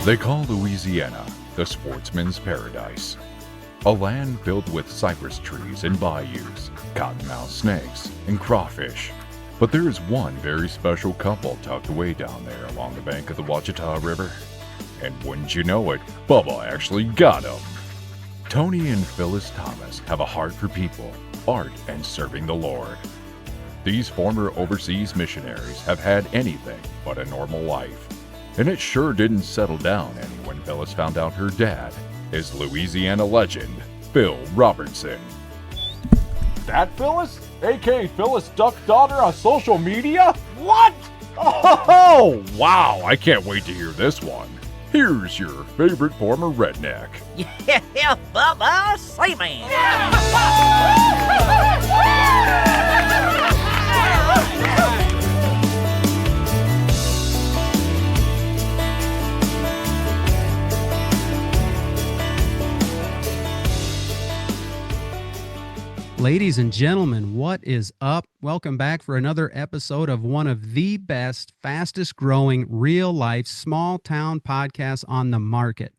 They call Louisiana the sportsman's paradise. A land filled with cypress trees and bayous, cottonmouth snakes, and crawfish. But there is one very special couple tucked away down there along the bank of the Ouachita River. And wouldn't you know it, Bubba actually got them. Tony and Phyllis Thomas have a heart for people, art, and serving the Lord. These former overseas missionaries have had anything but a normal life. And it sure didn't settle down any when Phyllis found out her dad is Louisiana legend, Phil Robertson. That Phyllis? A.K.A. Phyllis Duck Daughter on social media? What? Oh, wow, I can't wait to hear this one. Here's your favorite former redneck. Yeah, Bubba, say man. Ladies and gentlemen, what is up? Welcome back for another episode of one of the best, fastest growing, real life, small town podcasts on the market.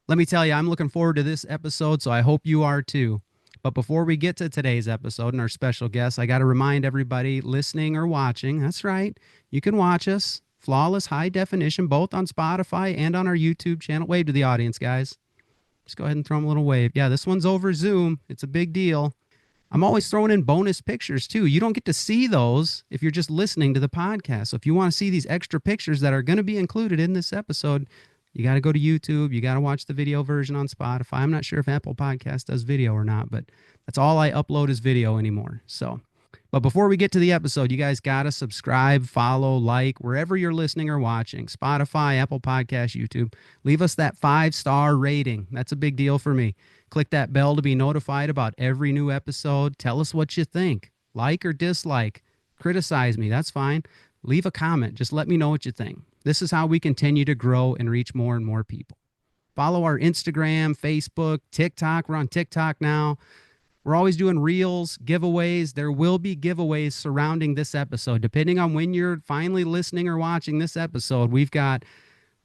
Let me tell you, I'm looking forward to this episode, so I hope you are too. But before we get to today's episode and our special guest, I got to remind everybody listening or watching, that's right, you can watch us, flawless, high definition, both on Spotify and on our YouTube channel. Wave to the audience, guys. Just go ahead and throw them a little wave. Yeah, this one's over Zoom. It's a big deal. I'm always throwing in bonus pictures, too. You don't get to see those if you're just listening to the podcast. So if you want to see these extra pictures that are going to be included in this episode, you got to go to YouTube. You got to watch the video version on Spotify. I'm not sure if Apple Podcast does video or not, but that's all I upload is video anymore. But before we get to the episode, you guys got to subscribe, follow, like, wherever you're listening or watching, Spotify, Apple Podcasts, YouTube. Leave us that 5-star rating. That's a big deal for me. Click that bell to be notified about every new episode. Tell us what you think. Like or dislike. Criticize me. That's fine. Leave a comment. Just let me know what you think. This is how we continue to grow and reach more and more people. Follow our Instagram, Facebook, TikTok. We're on TikTok now. We're always doing reels, giveaways. There will be giveaways surrounding this episode. Depending on when you're finally listening or watching this episode, we've got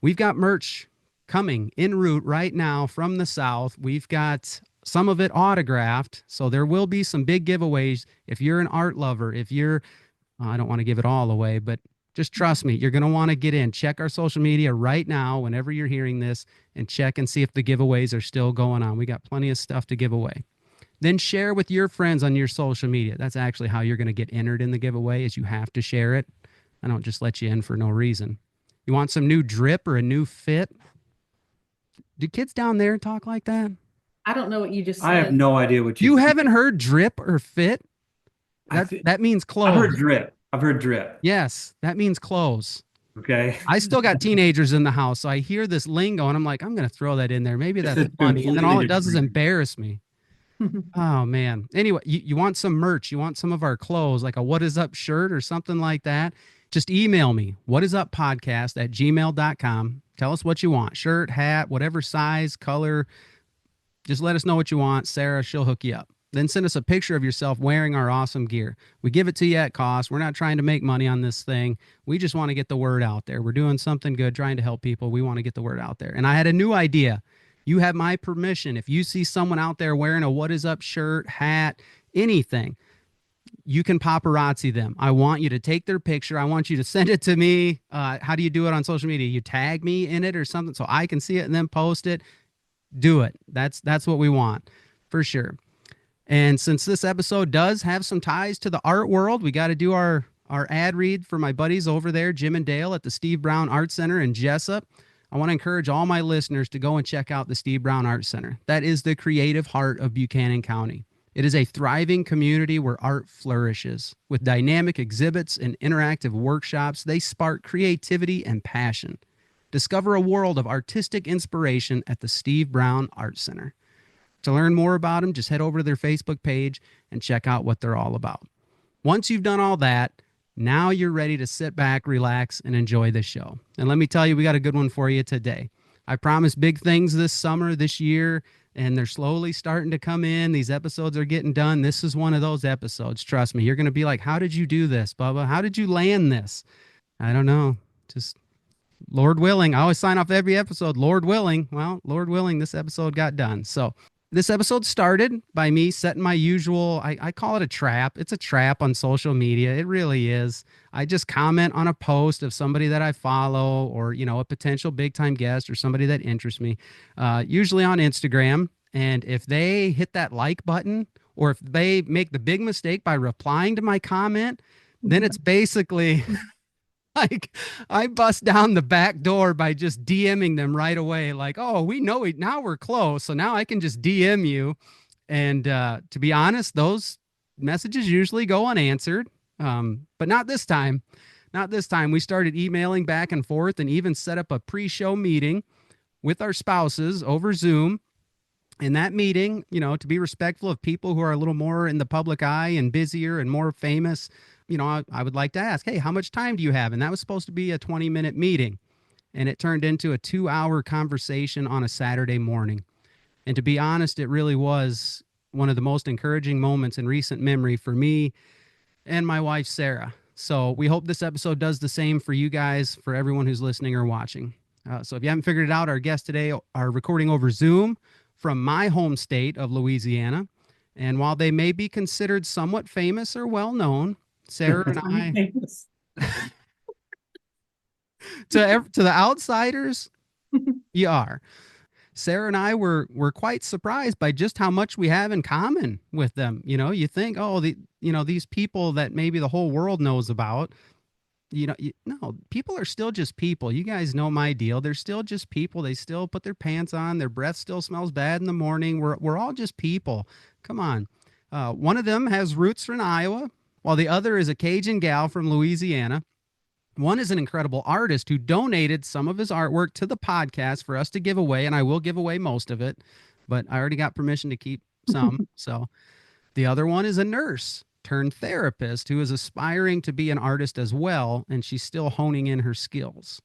merch coming en route right now from the South. We've got some of it autographed, so there will be some big giveaways. If you're an art lover, I don't want to give it all away, but just trust me, you're going to want to get in. Check our social media right now whenever you're hearing this and check and see if the giveaways are still going on. We got plenty of stuff to give away. Then share with your friends on your social media. That's actually how you're going to get entered in the giveaway, is you have to share it. I don't just let you in for no reason. You want some new drip or a new fit? Do kids down there talk like that? I don't know what you just said. I have no idea what you haven't heard drip or fit? That means clothes. I've heard drip. Yes, that means clothes. Okay. I still got teenagers in the house, so I hear this lingo, and I'm like, I'm going to throw that in there. Maybe that's funny. And then all it does is embarrass me. Oh, man. Anyway, you want some merch. You want some of our clothes, like a What Is Up shirt or something like that. Just email me, whatisuppodcast@gmail.com. Tell us what you want. Shirt, hat, whatever size, color. Just let us know what you want. Sarah, she'll hook you up. Then send us a picture of yourself wearing our awesome gear. We give it to you at cost. We're not trying to make money on this thing. We just want to get the word out there. We're doing something good, trying to help people. We want to get the word out there. And I had a new idea. You have my permission. If you see someone out there wearing a What Is Up shirt, hat, anything, you can paparazzi them. I want you to take their picture. I want you to send it to me. How do you do it on social media? You tag me in it or something so I can see it and then post it. Do it. That's what we want for sure. And since this episode does have some ties to the art world, we got to do our ad read for my buddies over there, Jim and Dale at the Steve Brown Art Center in Jessup. I want to encourage all my listeners to go and check out the Steve Brown Art Center. That is the creative heart of Buchanan County. It is a thriving community where art flourishes. With dynamic exhibits and interactive workshops, they spark creativity and passion. Discover a world of artistic inspiration at the Steve Brown Art Center. To learn more about them, just head over to their Facebook page and check out what they're all about. Once you've done all that, now you're ready to sit back, relax, and enjoy the show. And let me tell you, we got a good one for you today. I promised big things this summer, this year, and they're slowly starting to come in. These episodes are getting done. This is one of those episodes. Trust me, you're going to be like, how did you do this, Bubba? How did you land this? I don't know. Just Lord willing, I always sign off every episode, Lord willing. Well, Lord willing, this episode got done. So this episode started by me setting my usual, I call it a trap. It's a trap on social media. It really is. I just comment on a post of somebody that I follow or, a potential big time guest or somebody that interests me, usually on Instagram. And if they hit that like button or if they make the big mistake by replying to my comment, then it's basically like I bust down the back door by just DMing them right away. Like, oh, we know it now, we're close, so now I can just DM you. And to be honest, those messages usually go unanswered, but not this time. Not this time. We started emailing back and forth and even set up a pre-show meeting with our spouses over Zoom. In that meeting, to be respectful of people who are a little more in the public eye and busier and more famous, I would like to ask, hey, how much time do you have? And that was supposed to be a 20-minute meeting. And it turned into a 2-hour conversation on a Saturday morning. And to be honest, it really was one of the most encouraging moments in recent memory for me and my wife, Sarah. So we hope this episode does the same for you guys, for everyone who's listening or watching. So if you haven't figured it out, our guests today are recording over Zoom from my home state of Louisiana. And while they may be considered somewhat famous or well-known, Sarah and I, to the outsiders, you are. Sarah and I were quite surprised by just how much we have in common with them. You think, oh, these people that maybe the whole world knows about, no, people are still just people. You guys know my deal. They're still just people. They still put their pants on. Their breath still smells bad in the morning. We're all just people. Come on. One of them has roots from Iowa, while the other is a Cajun gal from Louisiana. One is an incredible artist who donated some of his artwork to the podcast for us to give away, and I will give away most of it, but I already got permission to keep some. So the other one is a nurse turned therapist who is aspiring to be an artist as well, and she's still honing in her skills.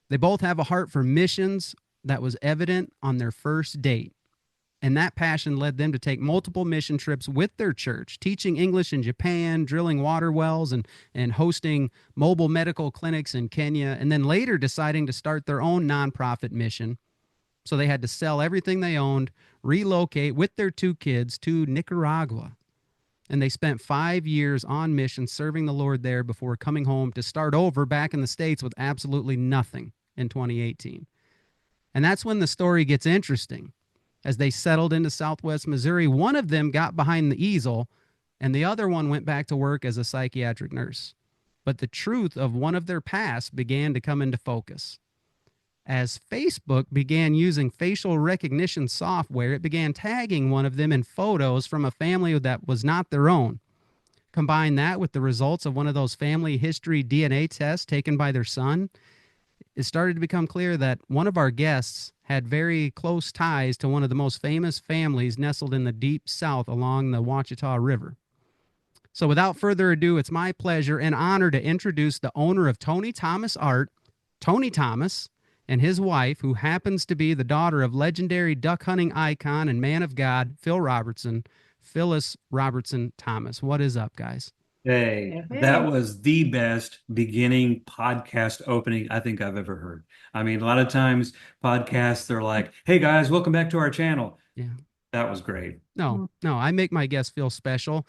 They both have a heart for missions that was evident on their first date. And that passion led them to take multiple mission trips with their church, teaching English in Japan, drilling water wells, and hosting mobile medical clinics in Kenya, and then later deciding to start their own nonprofit mission. So they had to sell everything they owned, relocate with their 2 kids to Nicaragua. And they spent 5 years on mission serving the Lord there before coming home to start over back in the States with absolutely nothing in 2018. And that's when the story gets interesting. As they settled into Southwest Missouri, one of them got behind the easel and the other one went back to work as a psychiatric nurse. But the truth of one of their pasts began to come into focus. As Facebook began using facial recognition software, it began tagging one of them in photos from a family that was not their own. Combine that with the results of one of those family history DNA tests taken by their son, it started to become clear that one of our guests had very close ties to one of the most famous families nestled in the deep South along the Ouachita River. So without further ado, it's my pleasure and honor to introduce the owner of Tony Thomas Art, Tony Thomas, and his wife, who happens to be the daughter of legendary duck hunting icon and man of God, Phil Robertson, Phyllis Robertson-Thomas. What is up, guys? Hey, that was the best beginning podcast opening I think I've ever heard. I mean, a lot of times podcasts, they're like, hey guys, welcome back to our channel. Yeah. That was great. No, I make my guests feel special.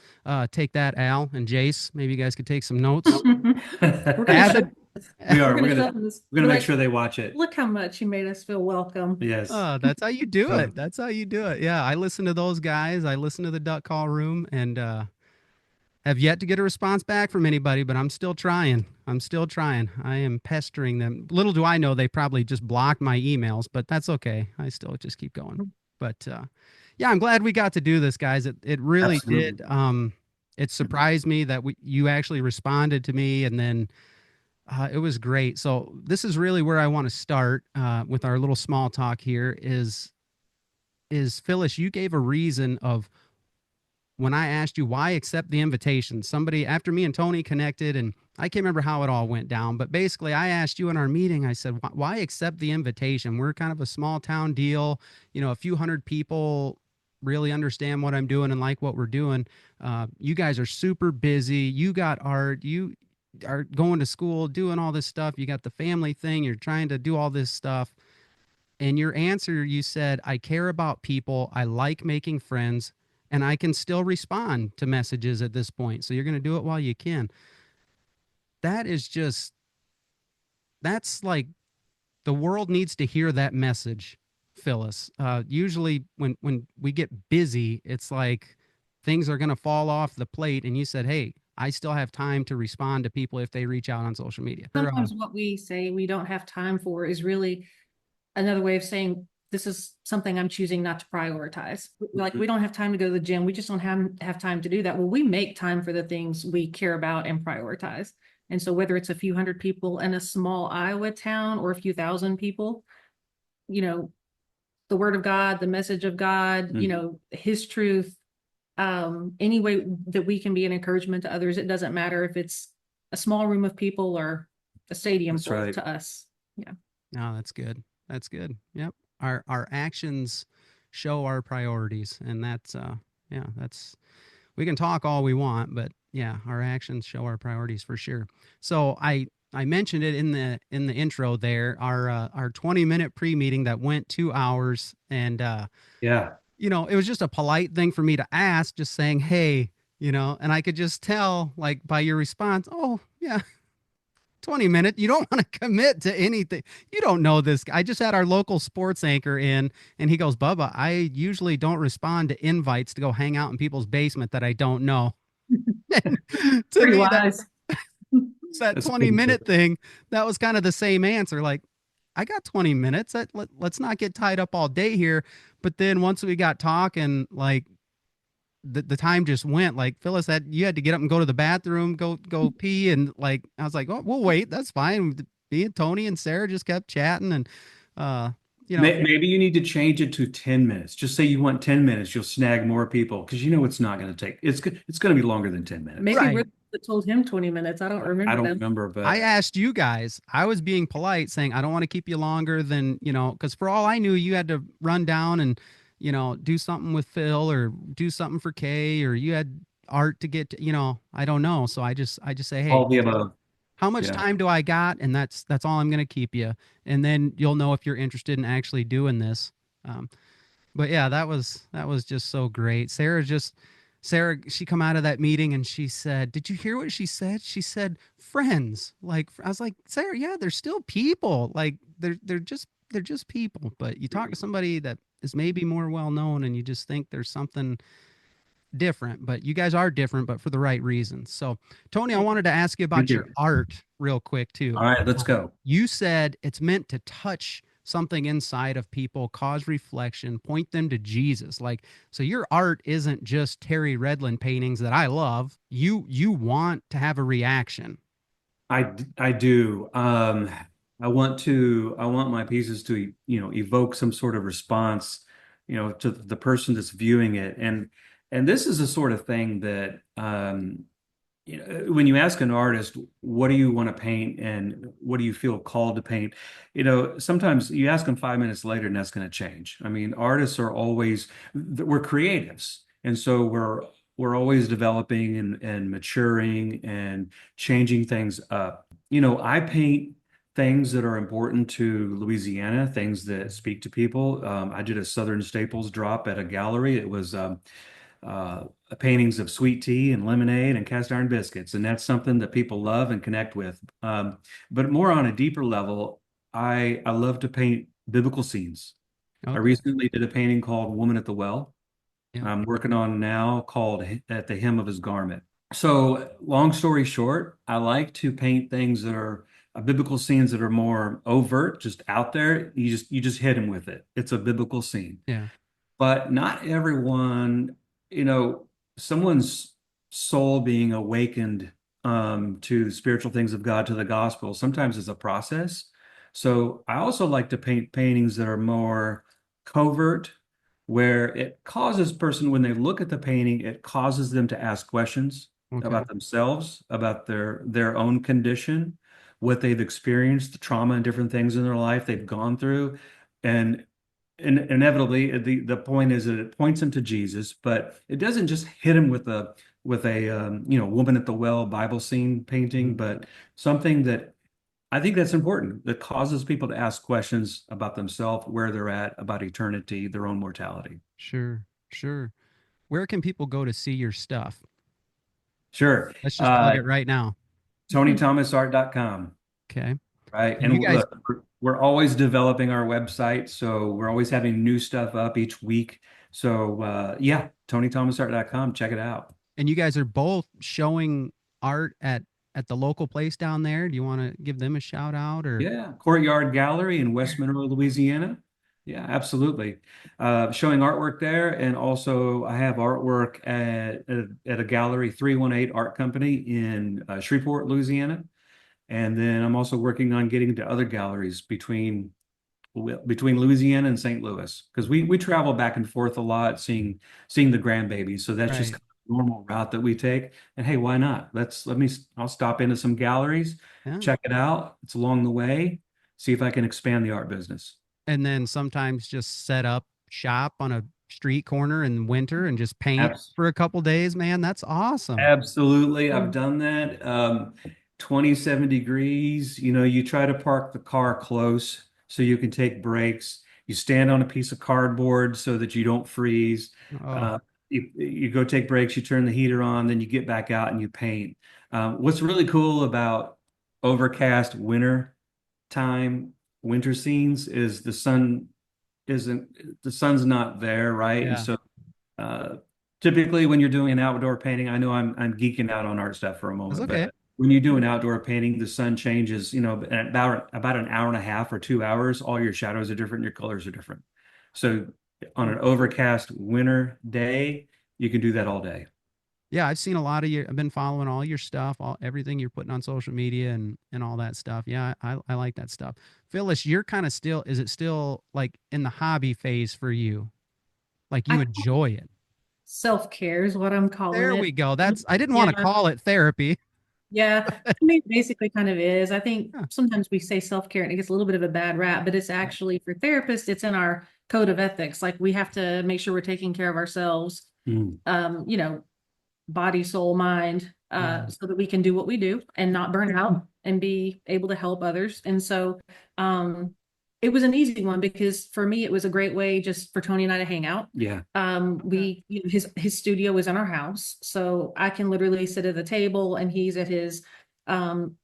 Take that, Al and Jace. Maybe you guys could take some notes. We're Avid, We're gonna make sure they watch it. Look how much you made us feel welcome. Yes. that's how you do it. That's how you do it. Yeah, I listen to those guys. I listen to the Duck Call Room and have yet to get a response back from anybody, but I'm still trying. I am pestering them. Little do I know they probably just blocked my emails, but that's okay. I still just keep going. But yeah, I'm glad we got to do this, guys. It really Absolutely. did. It surprised me that you actually responded to me, and then it was great. So this is really where I want to start with our little small talk here is Phyllis, you gave a reason of when I asked you why accept the invitation. Somebody after me and Tony connected, and I can't remember how it all went down, but basically I asked you in our meeting, I said, why accept the invitation? We're kind of a small town deal. A few hundred people really understand what I'm doing and like what we're doing. You guys are super busy. You got art. are going to school, doing all this stuff. You got the family thing. You're trying to do all this stuff. And your answer, you said, I care about people. I like making friends, and I can still respond to messages at this point. So you're going to do it while you can. That is just, that's like, the world needs to hear that message, Phyllis. Usually when we get busy, it's like things are going to fall off the plate. And you said, hey, I still have time to respond to people if they reach out on social media. Sometimes what we say we don't have time for is really another way of saying this is something I'm choosing not to prioritize. Like we don't have time to go to the gym. We just don't have time to do that. Well, we make time for the things we care about and prioritize. And so whether it's a few hundred people in a small Iowa town or a few thousand people, you know, the word of God, the message of God, you know, his truth, any way that we can be an encouragement to others, it doesn't matter if it's a small room of people or a stadium That's full right. to us. Yeah. No, that's good. That's good. Yep. Our actions show our priorities. And that's yeah, that's, we can talk all we want, but yeah, our actions show our priorities for sure. So I mentioned it in the intro there, our 20-minute pre-meeting that went 2 hours, and Yeah. you know, it was just a polite thing for me to ask, just saying, hey, you know, and I could just tell, like, by your response, oh yeah, 20 minutes. You don't want to commit to anything. You don't know this guy. I just had our local sports anchor in, and he goes, Bubba, I usually don't respond to invites to go hang out in people's basement that I don't know. To Pretty me, wise. that That's 20-minute thing, that was kind of the same answer. Like, I got 20 minutes. Let's not get tied up all day here. But then once we got talking, like, the time just went. Like, Phyllis said, you had to get up and go to the bathroom, go pee, and like I was like, oh, we'll wait. That's fine. Me and Tony and Sarah just kept chatting, and you know, Maybe you need to change it to 10 minutes. Just say you want 10 minutes. You'll snag more people because you know it's not going to take, it's going to be longer than 10 minutes. Maybe Right. we're the that told him 20 minutes. I don't remember I don't them. remember, but I asked you guys. I was being polite, saying I don't want to keep you longer than, you know, because for all I knew, you had to run down and, you know, do something with Phil or do something for Kay, or you had art to get to, you know, I don't know. So I just say, hey, all the above. how much Yeah. time do I got? And that's all I'm going to keep you. And then you'll know if you're interested in actually doing this. But yeah, that was just so great. Sarah, she come out of that meeting and she said, did you hear what she said? She said, friends. Like, I was like, Sarah, yeah, they're still people. Like they're just people. But you talk to somebody that is maybe more well known and you just think there's something different, but you guys are different, but for the right reasons. So Tony, I wanted to ask you about Thank you. your art real quick too. All right, let's go. You said it's meant to touch something inside of people, cause reflection, point them to Jesus. Like, so your art isn't just Terry Redland paintings that I love. You want to have a reaction. I do. I want my pieces to, you know, evoke some sort of response, you know, to the person that's viewing it. And this is the sort of thing that, you know, when you ask an artist, what do you want to paint and what do you feel called to paint? You know, sometimes you ask them 5 minutes later and that's going to change. I mean, artists are always, we're creatives. And so we're always developing and maturing and changing things up. You know, I paint things that are important to Louisiana, things that speak to people. I did a Southern Staples drop at a gallery. It was paintings of sweet tea and lemonade and cast iron biscuits. And that's something that people love and connect with. But more on a deeper level, I love to paint biblical scenes. Okay. I recently did a painting called Woman at the Well. Yeah. I'm working on now called At the Hem of His Garment. So long story short, I like to paint things that are biblical scenes that are more overt, just out there. You just hit them with it. It's a biblical scene. Yeah. But not everyone, you know, someone's soul being awakened to the spiritual things of God, to the gospel, sometimes is a process. So I also like to paint paintings that are more covert, where it causes person, when they look at the painting, it causes them to ask questions Okay. about themselves, about their own condition, what they've experienced, the trauma and different things in their life they've gone through. And inevitably, the point is that it points them to Jesus, but it doesn't just hit them with the with a woman at the well Bible scene painting, but something that I think that's important, that causes people to ask questions about themselves, where they're at, about eternity, their own mortality. Sure, sure. Where can people go to see your stuff? Sure. Let's just plug it right now. TonyThomasArt.com. Okay. Right. And you And guys, look, we're always developing our website. So we're always having new stuff up each week. So yeah, TonyThomasArt.com. Check it out. and you guys are both showing art at the local place down there. Do you want to give them a shout out or? Yeah. Courtyard Gallery in West Monroe, Louisiana. Yeah, absolutely. Showing artwork there. And also I have artwork at a gallery, 318 Art Company in Shreveport, Louisiana. And then I'm also working on getting to other galleries between Louisiana and St. Louis, because we travel back and forth a lot, seeing the grandbabies. So that's just Right. kind of a normal route that we take. And hey, why not? I'll stop into some galleries, Yeah. check it out. It's along the way, see if I can expand the art business. And then sometimes just set up shop on a street corner in winter and just paint Abs- for a couple days, man. That's awesome. Absolutely. I've Mm. done that. 27 degrees, you try to park the car close so you can take breaks. You stand on a piece of cardboard so that you don't freeze. Oh, Uh, you go take breaks, you turn the heater on, then you get back out and you paint. What's really cool about overcast winter time, winter scenes is the sun's not there, right? And yeah. so uh, typically, when you're doing an outdoor painting, I know I'm geeking out on art stuff for a That's moment, okay. but when you do an outdoor painting, the sun changes, at about an hour and a half or 2 hours. All your shadows are different, your colors are different. So on an overcast winter day, you can do that all day. Yeah, I've seen a lot of your. I've been following all your stuff, everything you're putting on social media and all that stuff. Yeah, I like that stuff. Phyllis, you're kind of still. Is it still like in the hobby phase for you? Like you I enjoy it? self-care is what I'm calling There it. we go. That's. I didn't want to Yeah. call it therapy. Yeah, to me, it basically kind of is. I think Huh. sometimes we say self-care and it gets a little bit of a bad rap, but it's actually for therapists, it's in our code of ethics. Like we have to make sure we're taking care of ourselves, Mm. you know, body, soul, mind, Yeah. so that we can do what we do and not burn out and be able to help others. And so, it was an easy one because for me, it was a great way just for Tony and I to hang out. Yeah. His studio was in our house, so I can literally sit at the table and he's at his um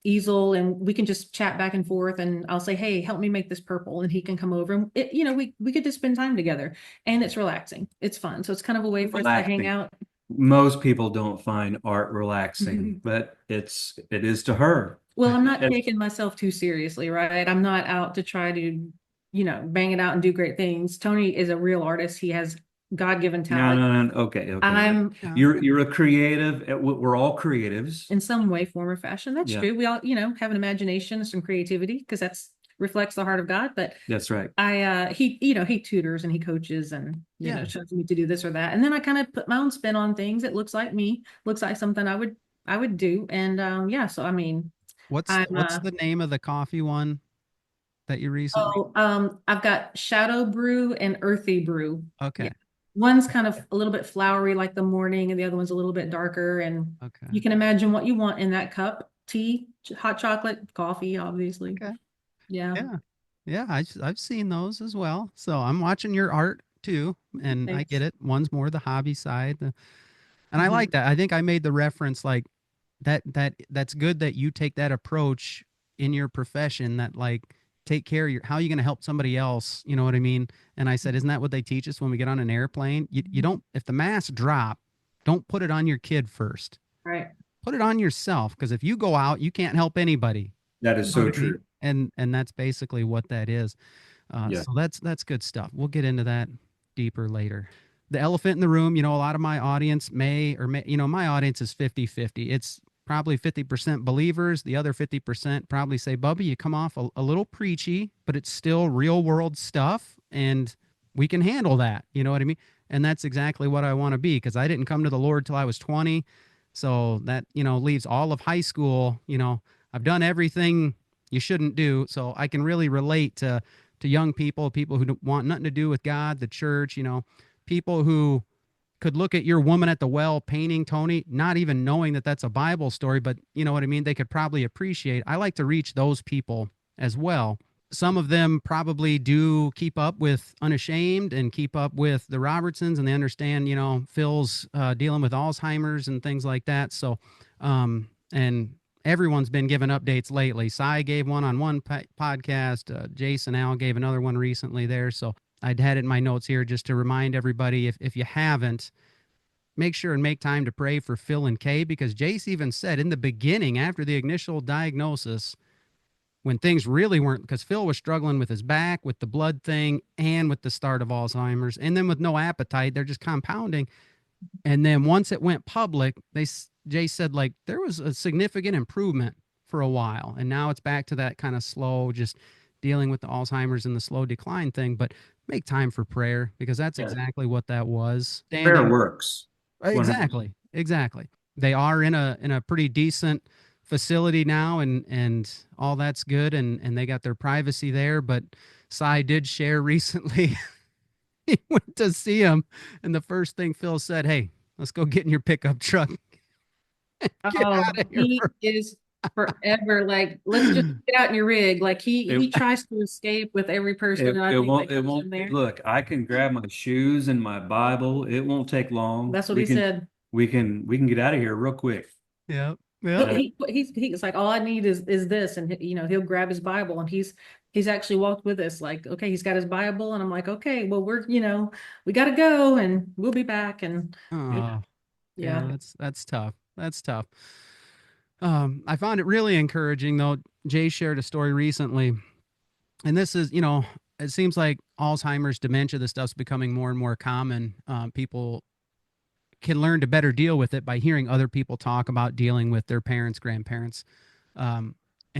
easel and we can just chat back and forth and I'll say, hey, help me make this purple, and he can come over and we could just spend time together, and it's relaxing, it's fun, so it's kind of a way for us to hang Relaxing. out. Most people don't find art relaxing, but it is to her. Well, I'm not And taking myself too seriously, right? I'm not out to try to, bang it out and do great things. Tony is a real artist. He has God-given no, talent. no, no. Okay, okay. I'm Yeah. You're a creative. We're all creatives. in some way, form, or fashion. That's Yeah. true. We all, have an imagination, some creativity, because that's reflects the heart of God. But That's right. he tutors and he coaches and Yeah. shows me to do this or that. And then I kind of put my own spin on things. It looks like me, looks like something I would do. And yeah, so I mean, What's I'm what's the name of the coffee one that you recently? I've got Shadow Brew and Earthy Brew. Okay. Yeah. One's kind of a little bit flowery like the morning, and the other one's a little bit darker. And Okay. you can imagine what you want in that cup: tea, hot chocolate, coffee, obviously. Okay. Yeah. Yeah. Yeah, I've seen those as well. So I'm watching your art too, and I get Thanks. it. One's more the hobby side, and I Mhm. like that. I think I made the reference like that's good that you take that approach in your profession. That like take care of how are you going to help somebody else? You know what I mean? And I said, isn't that what they teach us when we get on an airplane? You don't if the masks drop, don't put it on your kid first. Right. Put it on yourself because if you go out, you can't help anybody. That is You know so what I mean? true. And that's basically what that is. Yeah. So that's good stuff. We'll get into that deeper later. The elephant in the room, a lot of my audience may, my audience is 50-50. It's probably 50% believers. The other 50% probably say, Bubba, you come off a little preachy, but it's still real world stuff. And we can handle that. You know what I mean? And that's exactly what I want to be because I didn't come to the Lord till I was 20. So that, leaves all of high school. I've done everything you shouldn't do. So I can really relate to young people who want nothing to do with God, the church, people who could look at your woman at the well painting, Tony, not even knowing that that's a Bible story, but you know what I mean? They could probably appreciate. I like to reach those people as well. Some of them probably do keep up with Unashamed and keep up with the Robertsons, and they understand, you know, Phil's dealing with Alzheimer's and things like that. So, and everyone's been giving updates lately. Cy gave one on one podcast. Jason Al gave another one recently there. So I'd had it in my notes here just to remind everybody, if you haven't, make sure and make time to pray for Phil and Kay, because Jace even said in the beginning, after the initial diagnosis, when things really weren't, because Phil was struggling with his back, with the blood thing, and with the start of Alzheimer's, and then with no appetite, they're just compounding. And then once it went public, Jay said, like, there was a significant improvement for a while, and now it's back to that kind of slow, just dealing with the Alzheimer's and the slow decline thing. But make time for prayer, because that's exactly what that was. Prayer works. 100%. Exactly. They are in a pretty decent facility now, and all that's good, and they got their privacy there. But Cy did share recently he went to see him, and the first thing Phil said, "Hey, let's go get in your pickup truck." Get out of here. He is forever like, let's just get out in your rig. Like he tries to escape with every person. It won't look, I can grab my shoes and my Bible. It won't take long. That's what he said. We can get out of here real quick. Yep. He's like, all I need is this, and you know, he'll grab his Bible, and he's actually walked with us. Like, okay, he's got his Bible, and I'm like, okay, well, we got to go, and we'll be back. And yeah, that's tough. That's tough. I found it really encouraging, though. Jay shared a story recently, and this is, you know, it seems like Alzheimer's, dementia, this stuff's becoming more and more common. People can learn to better deal with it by hearing other people talk about dealing with their parents, grandparents. And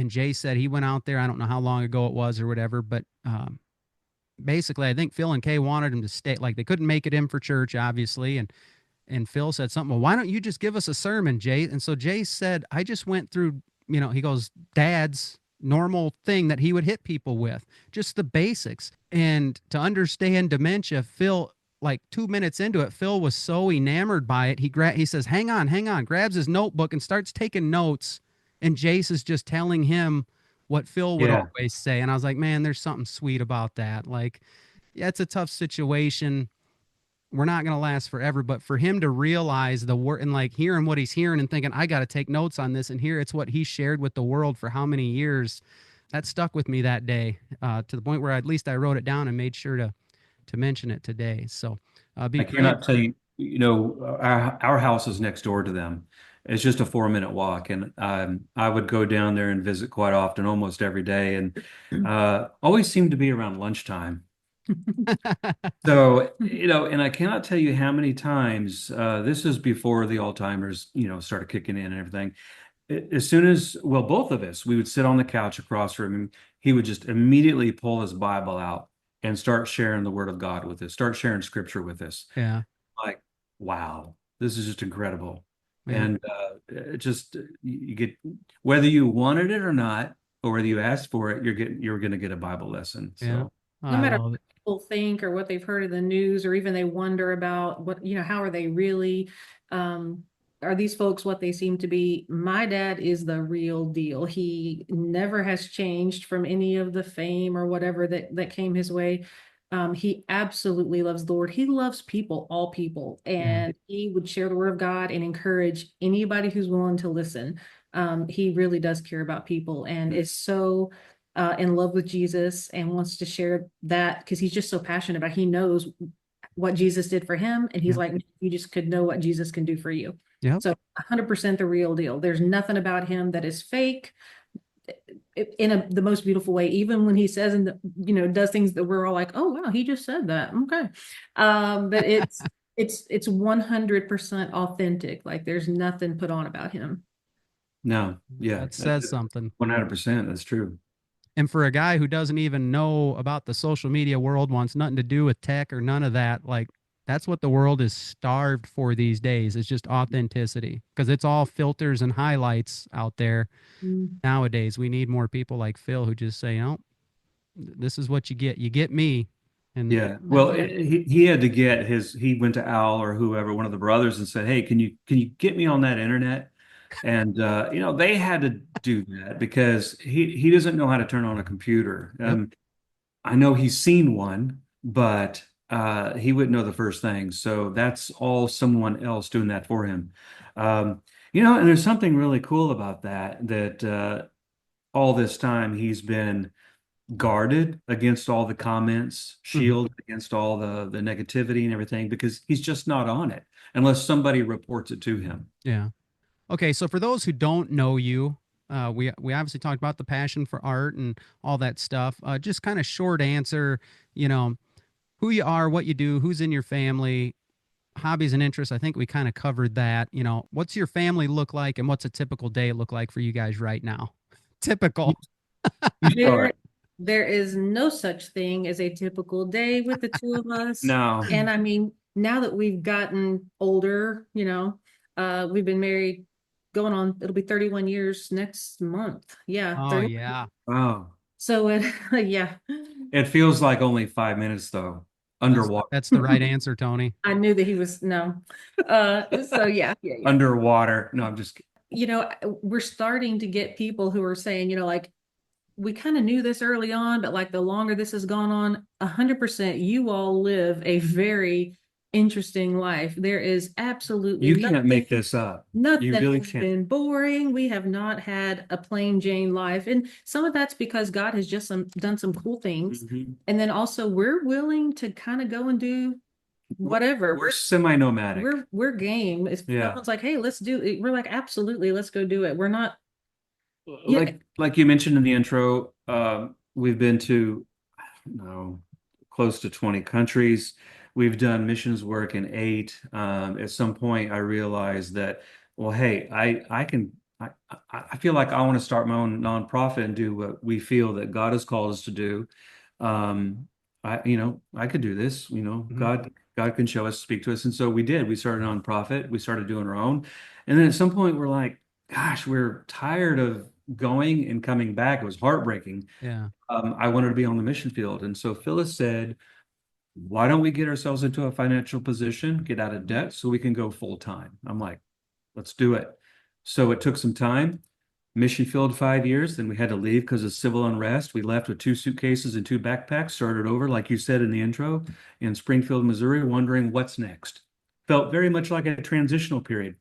Jay said he went out there, I don't know how long ago it was or whatever, but basically I think Phil and Kay wanted him to stay. Like, they couldn't make it in for church, obviously. And Phil said something, well, why don't you just give us a sermon, Jay? And so Jay said, I just went through, you know, he goes, Dad's normal thing that he would hit people with, just the basics. And to understand dementia, Phil, like 2 minutes into it, Phil was so enamored by it. He says, hang on, grabs his notebook and starts taking notes. And Jace is just telling him what Phil would always say. And I was like, man, there's something sweet about that. Like, yeah, it's a tough situation. We're not going to last forever, but for him to realize the word and like hearing what he's hearing and thinking, I got to take notes on this. And here it's what he shared with the world for how many years. That stuck with me that day, to the point where at least I wrote it down and made sure to mention it today. So I cannot tell you, you know, our house is next door to them. It's just a 4-minute walk. And I would go down there and visit quite often, almost every day. And always seemed to be around lunchtime. So, you know, and I cannot tell you how many times, this is before the Alzheimer's, you know, started kicking in and everything. As soon as, well, both of us, we would sit on the couch across from him. He would just immediately pull his Bible out and start sharing the word of God with us, start sharing scripture with us. Yeah. Like, wow, this is just incredible. Yeah. And it just, you get, whether you wanted it or not, or whether you asked for it, you're going to get a Bible lesson. So. Yeah. No matter what people think or what they've heard in the news, or even they wonder about what, you know, how are they really, are these folks what they seem to be? My dad is the real deal. He never has changed from any of the fame or whatever that came his way. He absolutely loves the Lord. He loves people, all people, and he would share the word of God and encourage anybody who's willing to listen. He really does care about people and is so in love with Jesus and wants to share that because he's just so passionate about it. He knows what Jesus did for him. And he's like, you just could know what Jesus can do for you. Yeah. So 100% the real deal. There's nothing about him that is fake in the most beautiful way. Even when he says, and does things that we're all like, oh, wow, he just said that. Okay. But it's 100% authentic. Like there's nothing put on about him. No. Yeah. That says something. 100%. That's true. And for a guy who doesn't even know about the social media world, wants nothing to do with tech or none of that, like that's what the world is starved for these days. It's just authenticity because it's all filters and highlights out there. Nowadays. We need more people like Phil who just say, oh, this is what you get. You get me And Yeah. Well, Yeah. he had to get he went to Al or whoever, one of the brothers, and said, "Hey, can you get me on that internet?" And they had to do that because he doesn't know how to turn on a computer. yep. I know he's seen one, but he wouldn't know the first thing. So that's all someone else doing that for him. And there's something really cool about that all this time he's been guarded against all the comments, Mhm. shielded against all the negativity and everything, because he's just not on it unless somebody reports it to him. Yeah. Okay, so for those who don't know you, we obviously talked about the passion for art and all that stuff. Just kind of short answer, you know, who you are, what you do, who's in your family, hobbies and interests. I think we kind of covered that. You know, what's your family look like, and what's a typical day look like for you guys right now? You, Typical. you There, start. there is no such thing as a typical day with the two of us. No. And I mean, now that we've gotten older, we've been married going on, it'll be 31 years next month. Yeah, Oh 30. yeah. Oh, So yeah, it feels like only 5 minutes though, That's underwater. that's the right answer, Tony. I knew that he was no. So yeah. Underwater. No, I'm just kidding. We're starting to get people who are saying, like, we kind of knew this early on, but like the longer this has gone on, 100%, you all live a very interesting life. There is absolutely You can't make nothing, this up. You nothing really has can't. been boring. We have not had a plain Jane life. And some of that's because God has just done some cool things. Mhm. And then also we're willing to kind of go and do whatever. We're semi-nomadic. We're game. If Yeah. someone's like, hey, let's do it, we're like, absolutely, let's go do it. We're not, yeah, Like you mentioned in the intro, we've been to, I don't know, close to 20 countries. We've done missions work in eight. At some point, I realized that, well, hey, I feel like I want to start my own nonprofit and do what we feel that God has called us to do. I could do this. Mhm. God can show us, speak to us, and so we did. We started a nonprofit. We started doing our own, and then at some point, we're like, gosh, we're tired of going and coming back. It was heartbreaking. Yeah. I wanted to be on the mission field. And so Phyllis said, why don't we get ourselves into a financial position, get out of debt so we can go full time? I'm like, let's do it. So it took some time. Mission field 5 years. Then we had to leave because of civil unrest. We left with 2 suitcases and 2 backpacks, started over, like you said in the intro, in Springfield, Missouri, wondering what's next. Felt very much like a transitional period.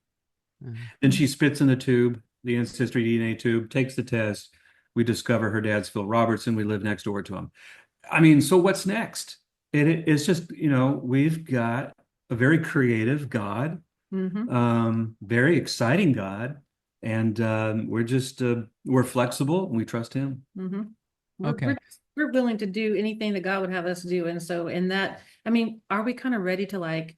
Yeah. Then she spits in the tube, the ancestry DNA tube, takes the test. We discover her dad's Phil Robertson. We live next door to him. I mean, so what's next? It's just, we've got a very creative God, very exciting God, and we're flexible and we trust him. We're, Okay. we're, we're willing to do anything that God would have us do. And so in that, I mean, are we kind of ready to like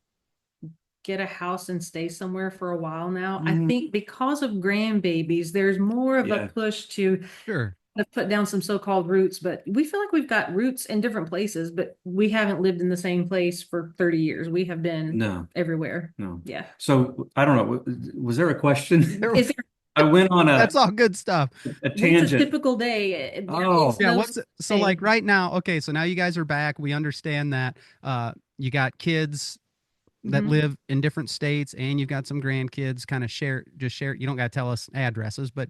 get a house and stay somewhere for a while now? I think because of grandbabies, there's more of Yeah. a push to Sure. put down some so-called roots, but we feel like we've got roots in different places, but we haven't lived in the same place for 30 years. We have been No, everywhere. no. Yeah. So I don't know. Was there a question? Is there, I went on That's all good stuff. a what's a tangent. typical day? There Oh. is Yeah, no what's so thing. like right now? Okay, so now you guys are back. We understand that you got kids that Mhm. live in different states, and you've got some grandkids. Kind of share. You don't got to tell us addresses, but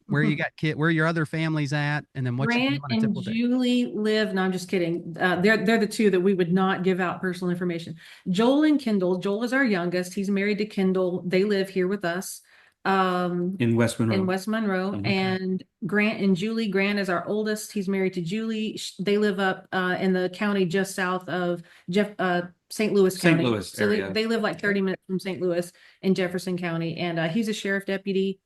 where you got where your other families at, and then what you do Grant on a and typical day. Julie live. No, I'm just kidding. They're the two that we would not give out personal information. Joel and Kendall. Joel is our youngest. He's married to Kendall. They live here with us. In West Monroe. In West Monroe. Mhm. And Grant and Julie. Grant is our oldest. He's married to Julie. They live up in the county just south of St. Louis St. County. Louis So area. they live like 30 minutes from St. Louis in Jefferson County. And he's a sheriff deputy.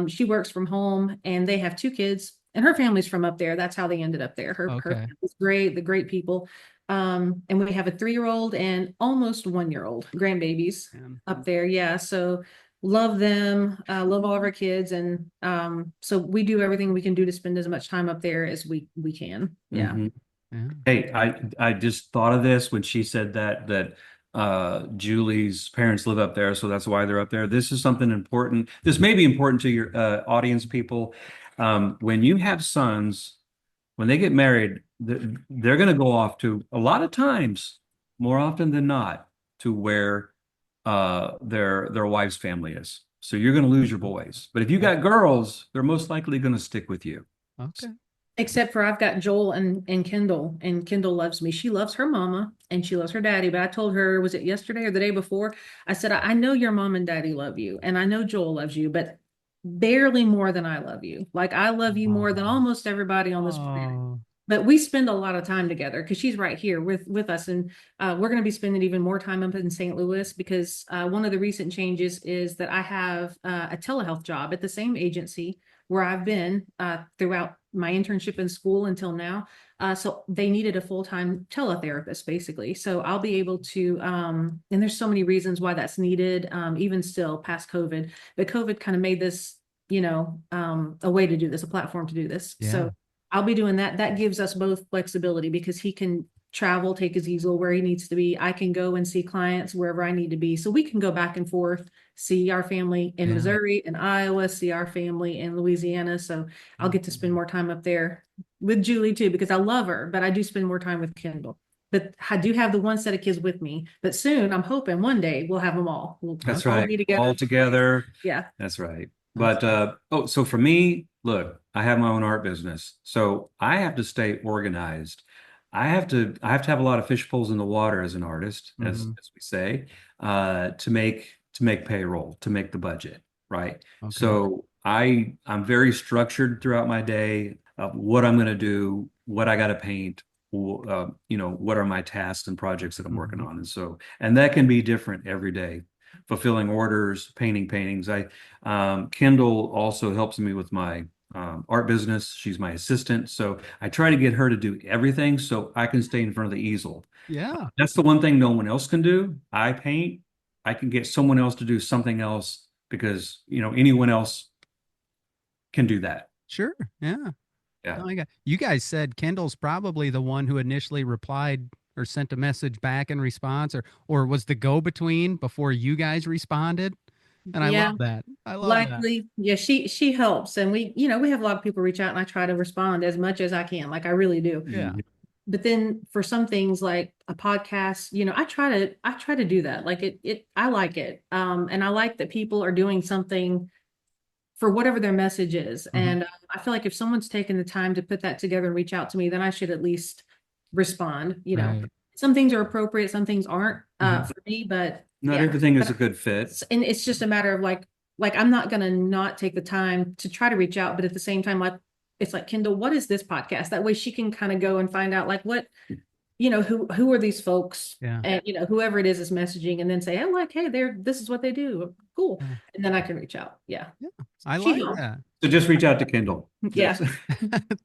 She works from home and they have 2 kids. And her family's from up there. That's how they ended up there. Her Okay. family's great, the great people. And we have a 3-year-old and almost 1-year-old grandbabies And up there. Yeah. So love them, love all of our kids. And so we do everything we can do to spend as much time up there as we can. Yeah. Mhm. yeah. Hey, I just thought of this when she said that Julie's parents live up there, so that's why they're up there. This is something important. This may be important to your audience people. When you have sons, when they get married, they're going to go off to a lot of times, more often than not, to where their wife's family is. So you're going to lose your boys. But if you got girls, they're most likely going to stick with you. Okay. Except for I've got Joel and Kendall, and Kendall loves me. She loves her mama and she loves her daddy. But I told her, was it yesterday or the day before? I said, I know your mom and daddy love you, and I know Joel loves you, but barely more than I love you. Like I love you more than almost everybody on this planet. Oh, But we spend a lot of time together because she's right here with us, and we're going to be spending even more time up in St. Louis because one of the recent changes is that I have a telehealth job at the same agency where I've been throughout my internship in school until now. So they needed a full-time teletherapist, basically. So I'll be able to, and there's so many reasons why that's needed, even still past COVID. But COVID kind of made this, a way to do this, a platform to do this. Yeah. So I'll be doing that. That gives us both flexibility because he can travel, take his easel where he needs to be. I can go and see clients wherever I need to be. So we can go back and forth, see our family in Yeah. Missouri and Iowa, see our family in Louisiana. So I'll get to spend more time up there with Julie too, because I love her, but I do spend more time with Kendall. But I do have the one set of kids with me. But soon, I'm hoping one day we'll have them all. That's all right. be together. All together. Yeah. That's right. But so for me, look, I have my own art business, so I have to stay organized. I have a lot of fish pulls in the water as an artist, as we say, to make payroll, to make the budget, right? Okay. So I'm very structured throughout my day of what I'm going to do, what I got to paint, what are my tasks and projects that I'm working on, and that can be different every day. Fulfilling orders, painting paintings. Kendall also helps me with my art business. She's my assistant. So I try to get her to do everything so I can stay in front of the easel. Yeah. That's the one thing no one else can do. I paint. I can get someone else to do something else because, anyone else can do that. Sure. Yeah. Yeah. Oh my God. You guys said Kendall's probably the one who initially replied or sent a message back in response, or was the go-between before you guys responded. And I love that. I love Likely. Yeah, she helps. And we have a lot of people reach out and I try to respond as much as I can. Like I really do. that. Yeah. But then for some things like a podcast, I try to do that. Like I like it. And I like that people are doing something for whatever their message is. And I feel like if someone's taken the time to put that together and reach out to me, then I should at least respond. Right. Some things are appropriate, some things aren't for me, but Not everything is a good fit. and it's just a matter of like I'm not gonna not take the time to try to reach out, but at the same time, like it's like, Kendall, what is this podcast? That way she can kind of go and find out like what, who are these folks? Yeah. And whoever it is messaging, and then say, hey, this is what they do. Cool. Yeah. And then I can reach out. Yeah. I She like helped. that. So just reach out to Kendall. Yeah.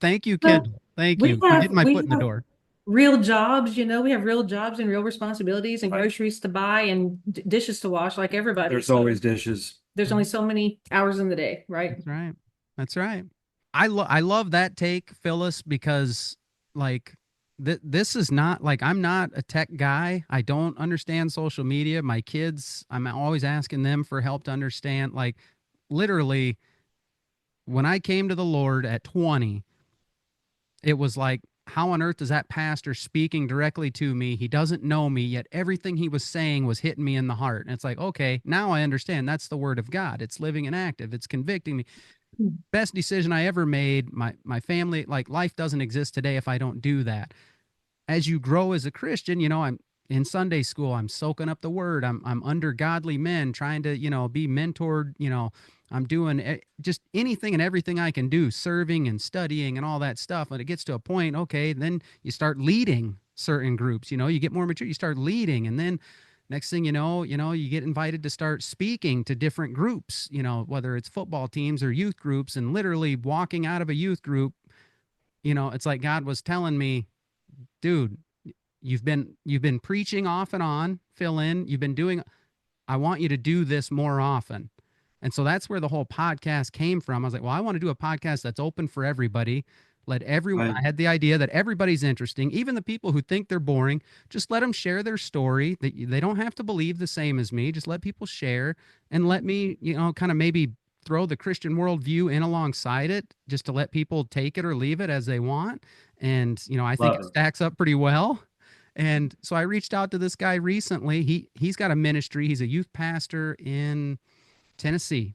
Thank you, Well, Kendall. Thank we you for have- getting my we foot in the have- door. Real jobs, we have real jobs and real responsibilities and groceries to buy and dishes to wash like everybody. There's So always dishes. there's only so many hours in the day, right? That's right. That's right. I love that take, Phyllis, because like this is not like, I'm not a tech guy. I don't understand social media. My kids, I'm always asking them for help to understand. Like literally, when I came to the Lord at 20, it was like, how on earth is that pastor speaking directly to me? He doesn't know me, yet everything he was saying was hitting me in the heart. And it's like, okay, now I understand. That's the word of God. It's living and active. It's convicting me. Best decision I ever made. My family, like life doesn't exist today if I don't do that. As you grow as a Christian, I'm in Sunday school, I'm soaking up the word. I'm under godly men trying to, be mentored, I'm doing just anything and everything I can do, serving and studying and all that stuff. And it gets to a point, okay, then you start leading certain groups, you get more mature, you start leading. And then next thing you know, you get invited to start speaking to different groups, whether it's football teams or youth groups, and literally walking out of a youth group, it's like God was telling me, dude, you've been preaching off and on, fill in, you've been doing, I want you to do this more often. And so that's where the whole podcast came from. I was like, well, I want to do a podcast that's open for everybody. Let everyone, Right. I had the idea that everybody's interesting, even the people who think they're boring, just let them share their story. They don't have to believe the same as me. Just let people share and let me, kind of maybe throw the Christian worldview in alongside it just to let people take it or leave it as they want. And, I think Love it it. stacks up pretty well. And so I reached out to this guy recently. He's got a ministry. He's a youth pastor in Tennessee,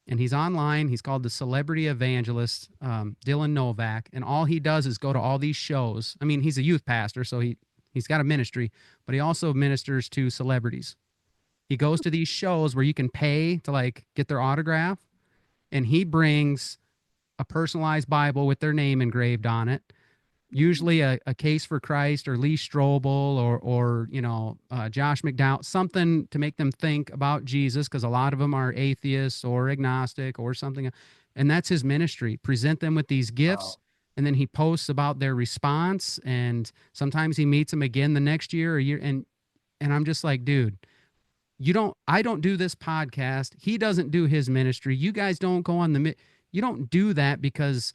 and he's online. He's called the Celebrity Evangelist, Dylan Novak. And all he does is go to all these shows. I mean, he's a youth pastor, so he's got a ministry, but he also ministers to celebrities. He goes to these shows where you can pay to like get their autograph, and he brings a personalized Bible with their name engraved on it, usually a Case for Christ or Lee Strobel or Josh McDowell, something to make them think about Jesus, because a lot of them are atheists or agnostic or something. And that's his ministry. Present them with these gifts. Wow. And then he posts about their response. And sometimes he meets them again the next year or year. And I'm just like, dude, I don't do this podcast. He doesn't do his ministry. You guys don't go on you don't do that because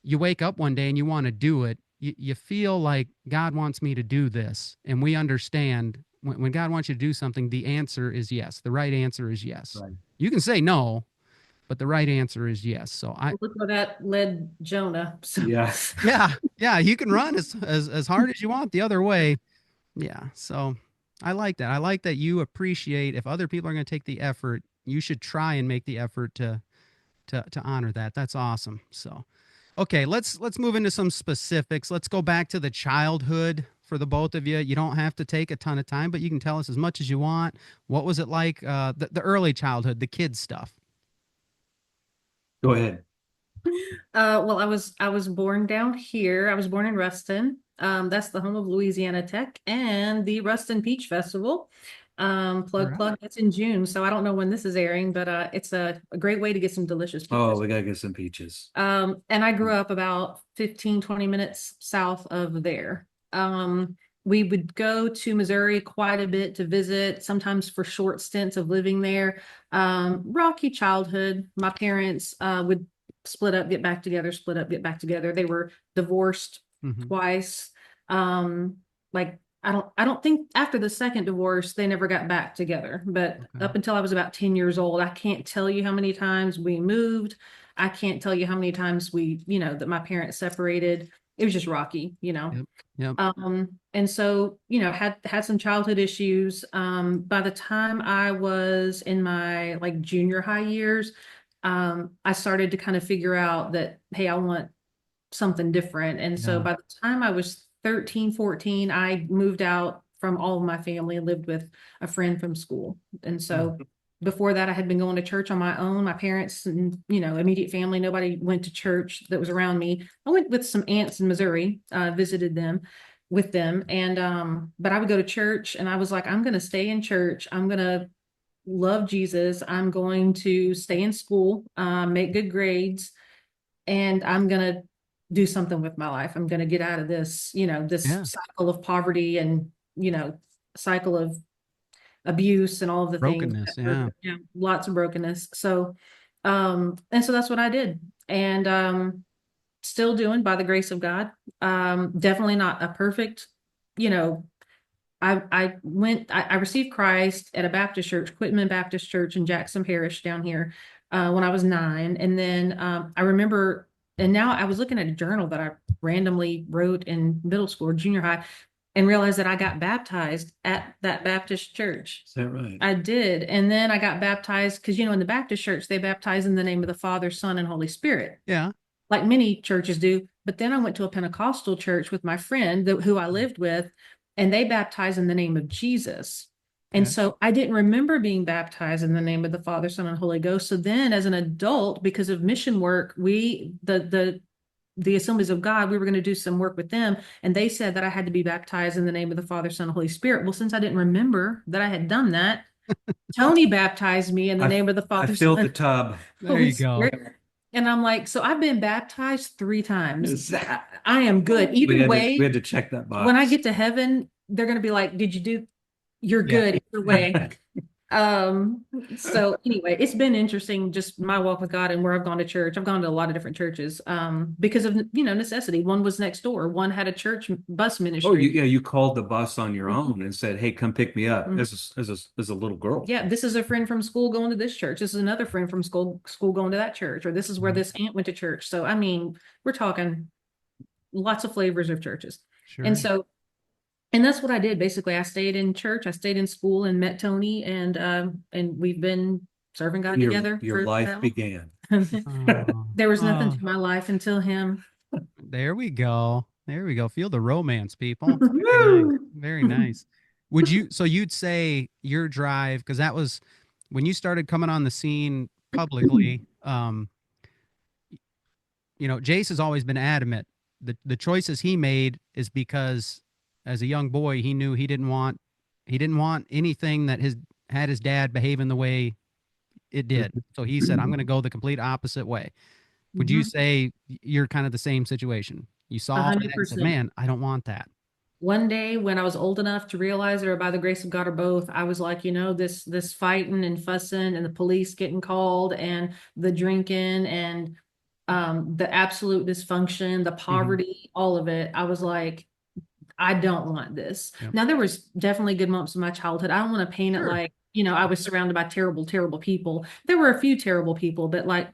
you wake up one day and you want to do it. You feel like God wants me to do this. And we understand when God wants you to do something, the answer is yes. The right answer is yes. Right. You can say no, but the right answer is yes. So Look where that led Jonah. So. Yeah. yeah, you can run as hard as you want the other way. Yeah. So I like that. I like that you appreciate if other people are going to take the effort, you should try and make the effort to honor that. That's awesome. So, okay, let's move into some specifics. Let's go back to the childhood for the both of you. You don't have to take a ton of time, but you can tell us as much as you want. What was it like, the early childhood, the kids stuff? Go ahead. Well, I was born down here. I was born in Ruston. That's the home of Louisiana Tech and the Ruston Peach Festival. Plug, that's in June. So I don't know when this is airing, but it's a great way to get some delicious peaches. Oh, we gotta get some peaches. And I grew up about 15-20 minutes south of there. We would go to Missouri quite a bit to visit, sometimes for short stints of living there. Rocky childhood. My parents would split up, get back together, split up, get back together. They were divorced twice. I don't think after the second divorce, they never got back together, but up until I was about 10 years old, I can't tell you how many times we moved. I can't tell you how many times that my parents separated. It was just rocky, Yep. And so, had some childhood issues. By the time I was in my like junior high years, I started to kind of figure out that, hey, I want something different. And so by the time I was 13, 14, I moved out from all of my family and lived with a friend from school. And so before that, I had been going to church on my own. My parents and, immediate family, nobody went to church that was around me. I went with some aunts in Missouri, visited them with them. And, but I would go to church and I was like, I'm going to stay in church. I'm going to love Jesus. I'm going to stay in school, make good grades, and I'm going to do something with my life. I'm going to get out of this, cycle of poverty and, cycle of abuse and all of the Brokenness, things. Lots of brokenness. So, and so that's what I did. And, still doing by the grace of God. Definitely not a perfect, I received Christ at a Baptist church, Quitman Baptist Church in Jackson Parish down here, when I was 9. And then, I remember, and now I was looking at a journal that I randomly wrote in middle school or junior high and realized that I got baptized at that Baptist church. Is that right? I did. And then I got baptized because, in the Baptist church, they baptize in the name of the Father, Son, and Holy Spirit. Yeah. Like many churches do. But then I went to a Pentecostal church with my friend who I lived with, and they baptize in the name of Jesus. And so I didn't remember being baptized in the name of the Father, Son, and Holy Ghost. So then as an adult, because of mission work, the Assemblies of God, we were going to do some work with them. And they said that I had to be baptized in the name of the Father, Son, and Holy Spirit. Well, since I didn't remember that I had done that, Tony baptized me in the name of the Father, I filled Son, the tub. There you go. Spirit. And I'm like, so I've been baptized 3 times. I am good. Either way, we had to check that box. when I get to heaven, they're going to be like, did you do? You're good either way. So anyway, it's been interesting, just my walk with God and where I've gone to church. I've gone to a lot of different churches, because of, necessity. One was next door. One had a church bus Oh, ministry. you called the bus on your Mhm. own and said, "Hey, come pick me up," Mhm. as a little girl. Yeah, this is a friend from school going to this church. This is another friend from school going to that church, or this is where Mhm. this aunt went to church. So I mean, we're talking lots of flavors of churches. Sure. And so, and that's what I did. Basically, I stayed in church, I stayed in school and met Tony, and we've been serving God together Your for life that began. Oh, There was nothing oh, to my life until him. there we go. There we go. Feel the romance, people. Very nice. Woo! Very nice. Would you, so you'd say your drive, because that was when you started coming on the scene publicly, Jace has always been adamant. The choices he made is because as a young boy, he knew he didn't want anything that had his dad behaving the way it did. So he said, I'm going to go the complete opposite way. Would you Mhm. say you're kind of the same situation? You A saw that hundred and said, percent. man, I don't want that. One day when I was old enough to realize, or by the grace of God or both, I was like, this fighting and fussing and the police getting called and the drinking and the absolute dysfunction, the Mhm. poverty, all of it. I was like, I don't want this. Yep. Now there was definitely good moments in my childhood. I don't want to paint it Sure. like, I was surrounded by terrible, terrible people. There were a few terrible people, but like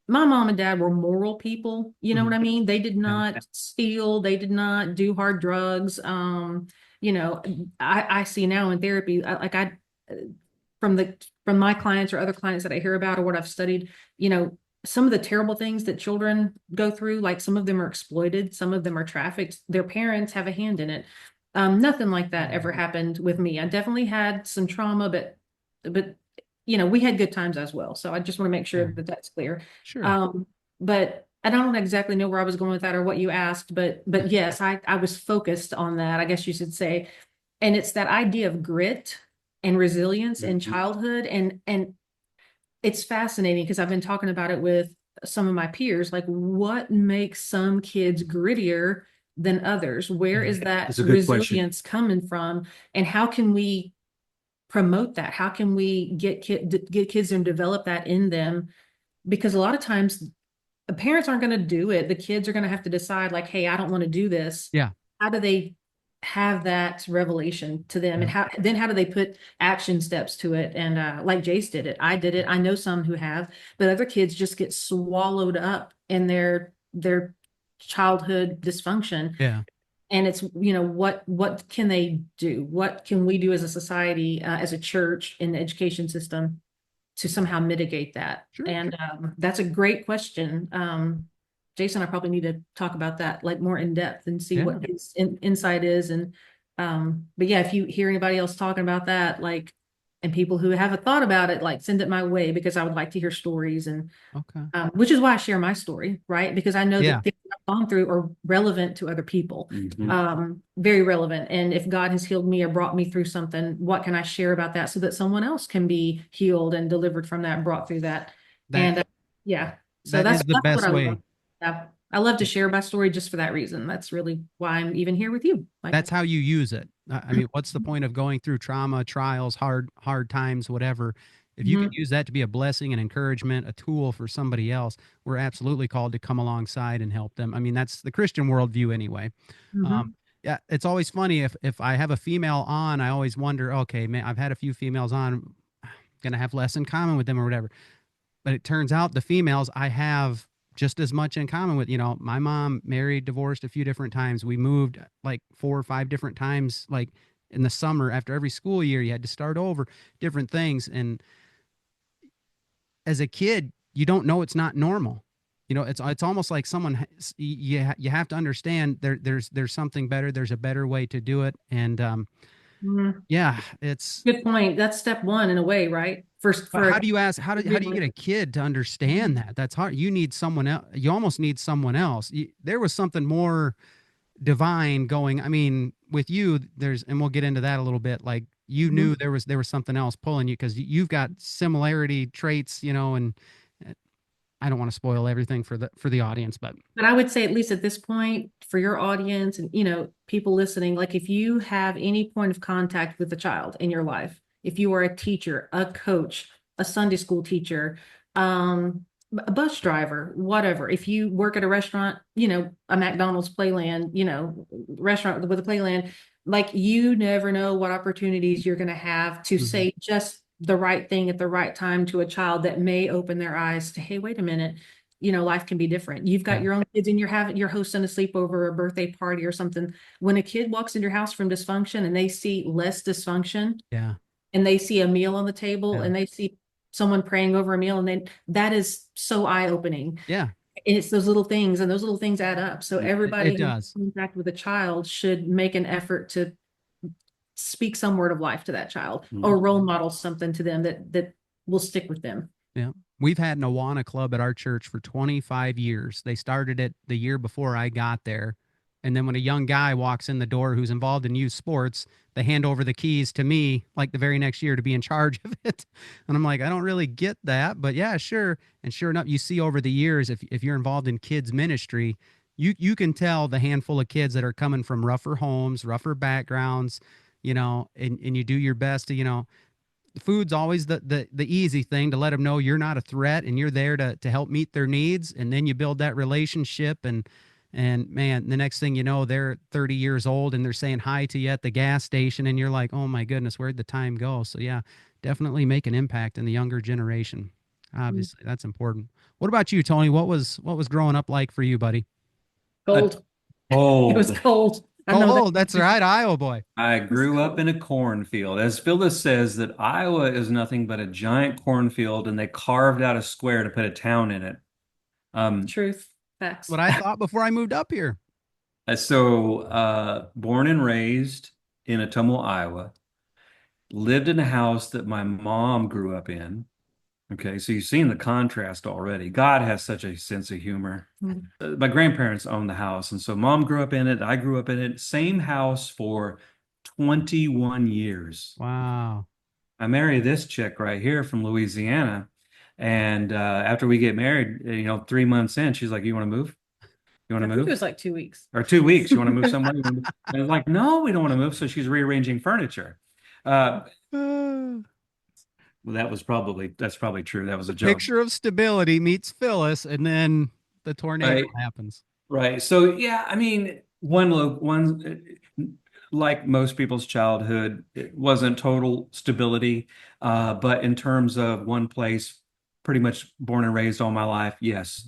my mom and dad were moral people. You know what Mhm. I mean? They did Yeah. not steal, they did not do hard drugs. You know, I see now in therapy, from from my clients or other clients that I hear about or what I've studied, some of the terrible things that children go through, like some of them are exploited, some of them are trafficked, their parents have a hand in it. Nothing like that ever happened with me. I definitely had some trauma, but we had good times as well. So I just want to make Yeah. sure that that's clear. Sure. But I don't exactly know where I was going with that or what you asked, but yes, I was focused on that, I guess you should say. And it's that idea of grit and resilience in Mhm. childhood. And it's fascinating because I've been talking about it with some of my peers, like what makes some kids grittier than others? Where Yeah. is that That's a good question. resilience coming from? And how can we promote that? How can we get kids and develop that in them? Because a lot of times the parents aren't going to do it. The kids are going to have to decide, like, hey, I don't want to do this. Yeah. How do they have that revelation to them? Yeah. And how do they put action steps to it? And like Jace did it, I did it. I know some who have, but other kids just get swallowed up in their childhood dysfunction. Yeah. And it's, what can they do? What can we do as a society, as a church in the education system to somehow mitigate that? Sure. And that's a great question. Jason, I probably need to talk about that like more in depth and see Yeah. what his insight is. And but yeah, if you hear anybody else talking about that, like, and people who have a thought about it, like send it my way because I would like to hear stories and Okay. which is why I share my story, right? Because I know Yeah. that things I've gone through are relevant to other people, Mhm. very relevant. And if God has healed me or brought me through something, what can I share about that so that someone else can be healed and delivered from that and brought through that? That And yeah, so that that's is the that's what best I way. love. Yeah, I love to share my story just for that reason. That's really why I'm even here with you. Like, That's how you use it. I mean, what's the point of going through trauma, trials, hard times, whatever? If you can Mhm, use that to be a blessing and encouragement, a tool for somebody else, we're absolutely called to come alongside and help them. I mean, that's the Christian worldview anyway. Um, mhm. yeah, it's always funny if I have a female on, I always wonder, okay, man, I've had a few females on, gonna have less in common with them or whatever. But it turns out the females I have just as much in common with. My mom married, divorced a few different times. We moved like 4 or 5 different times, like in the summer after every school year, you had to start over different things. And as a kid, you don't know it's not normal. It's almost like you have to understand there's something better. There's a better way to do it. And Mhm. yeah, it's Good point. That's step one in a way, right? First, But for how do you ask? How do you get a kid to understand that? That's hard. You need someone else. You almost need someone else. There was something more divine going. I mean, with you, and we'll get into that a little bit. Like you Mhm. knew there was something else pulling you because you've got similarity traits, and uh, I don't want to spoil everything for the audience, but But I would say, at least at this point, for your audience and people listening, like if you have any point of contact with a child in your life, if you are a teacher, a coach, a Sunday school teacher, a bus driver, whatever. If you work at a restaurant, a McDonald's playland, restaurant with a playland, like you never know what opportunities you're going to have to say just the right thing at the right time to a child that may open their eyes to, hey, wait a minute, life can be different. You've got your own kids and you're hosting a sleepover or a birthday party or something. When a kid walks in your house from dysfunction and they see less dysfunction, and they see a meal on the table and they see someone praying over a meal, and then that is so eye-opening. Yeah. And it's those little things, and those little things add up. So everybody It does. who interact with a child should make an effort to speak some word of life to that child or role model something to them that will stick with them. Yeah. We've had an Awana club at our church for 25 years. They started it the year before I got there. And then when a young guy walks in the door who's involved in youth sports, they hand over the keys to me like the very next year to be in charge of it. And I'm like, I don't really get that, but yeah, sure. And sure enough, you see over the years, if you're involved in kids ministry, you can tell the handful of kids that are coming from rougher homes, rougher backgrounds, and you do your best to, food's always the easy thing to let them know you're not a threat and you're there to help meet their needs. And then you build that relationship and man, the next thing you know, they're 30 years old and they're saying hi to you at the gas station and you're like, oh my goodness, where'd the time go? So yeah, definitely make an impact in the younger generation. Obviously, that's important. What about you, Tony? What was growing up like for you, buddy? Cold. It was cold. Oh, that's right, Iowa boy. I grew up in a cornfield. As Phyllis says, that Iowa is nothing but a giant cornfield, and they carved out a square to put a town in it. Truth. Facts. What I thought before I moved up here. Born and raised in Ottumwa, Iowa, lived in a house that my mom grew up in. Okay, so you've seen the contrast already. God has such a sense of humor. My grandparents owned the house, and so mom grew up in it. I grew up in it. Same house for 21 years. Wow. I married this chick right here from Louisiana. And after we get married, 3 months in, she's like, you want to move? You want to move? It was like 2 weeks. Or 2 weeks. You want to move somewhere? And I was like, no, we don't want to move. So she's rearranging furniture. Well, that's probably true. That was a joke. Picture of stability meets Phyllis, and then the tornado happens. Right. So yeah, I mean, one like most people's childhood, it wasn't total stability, but in terms of one place, pretty much born and raised all my life, yes.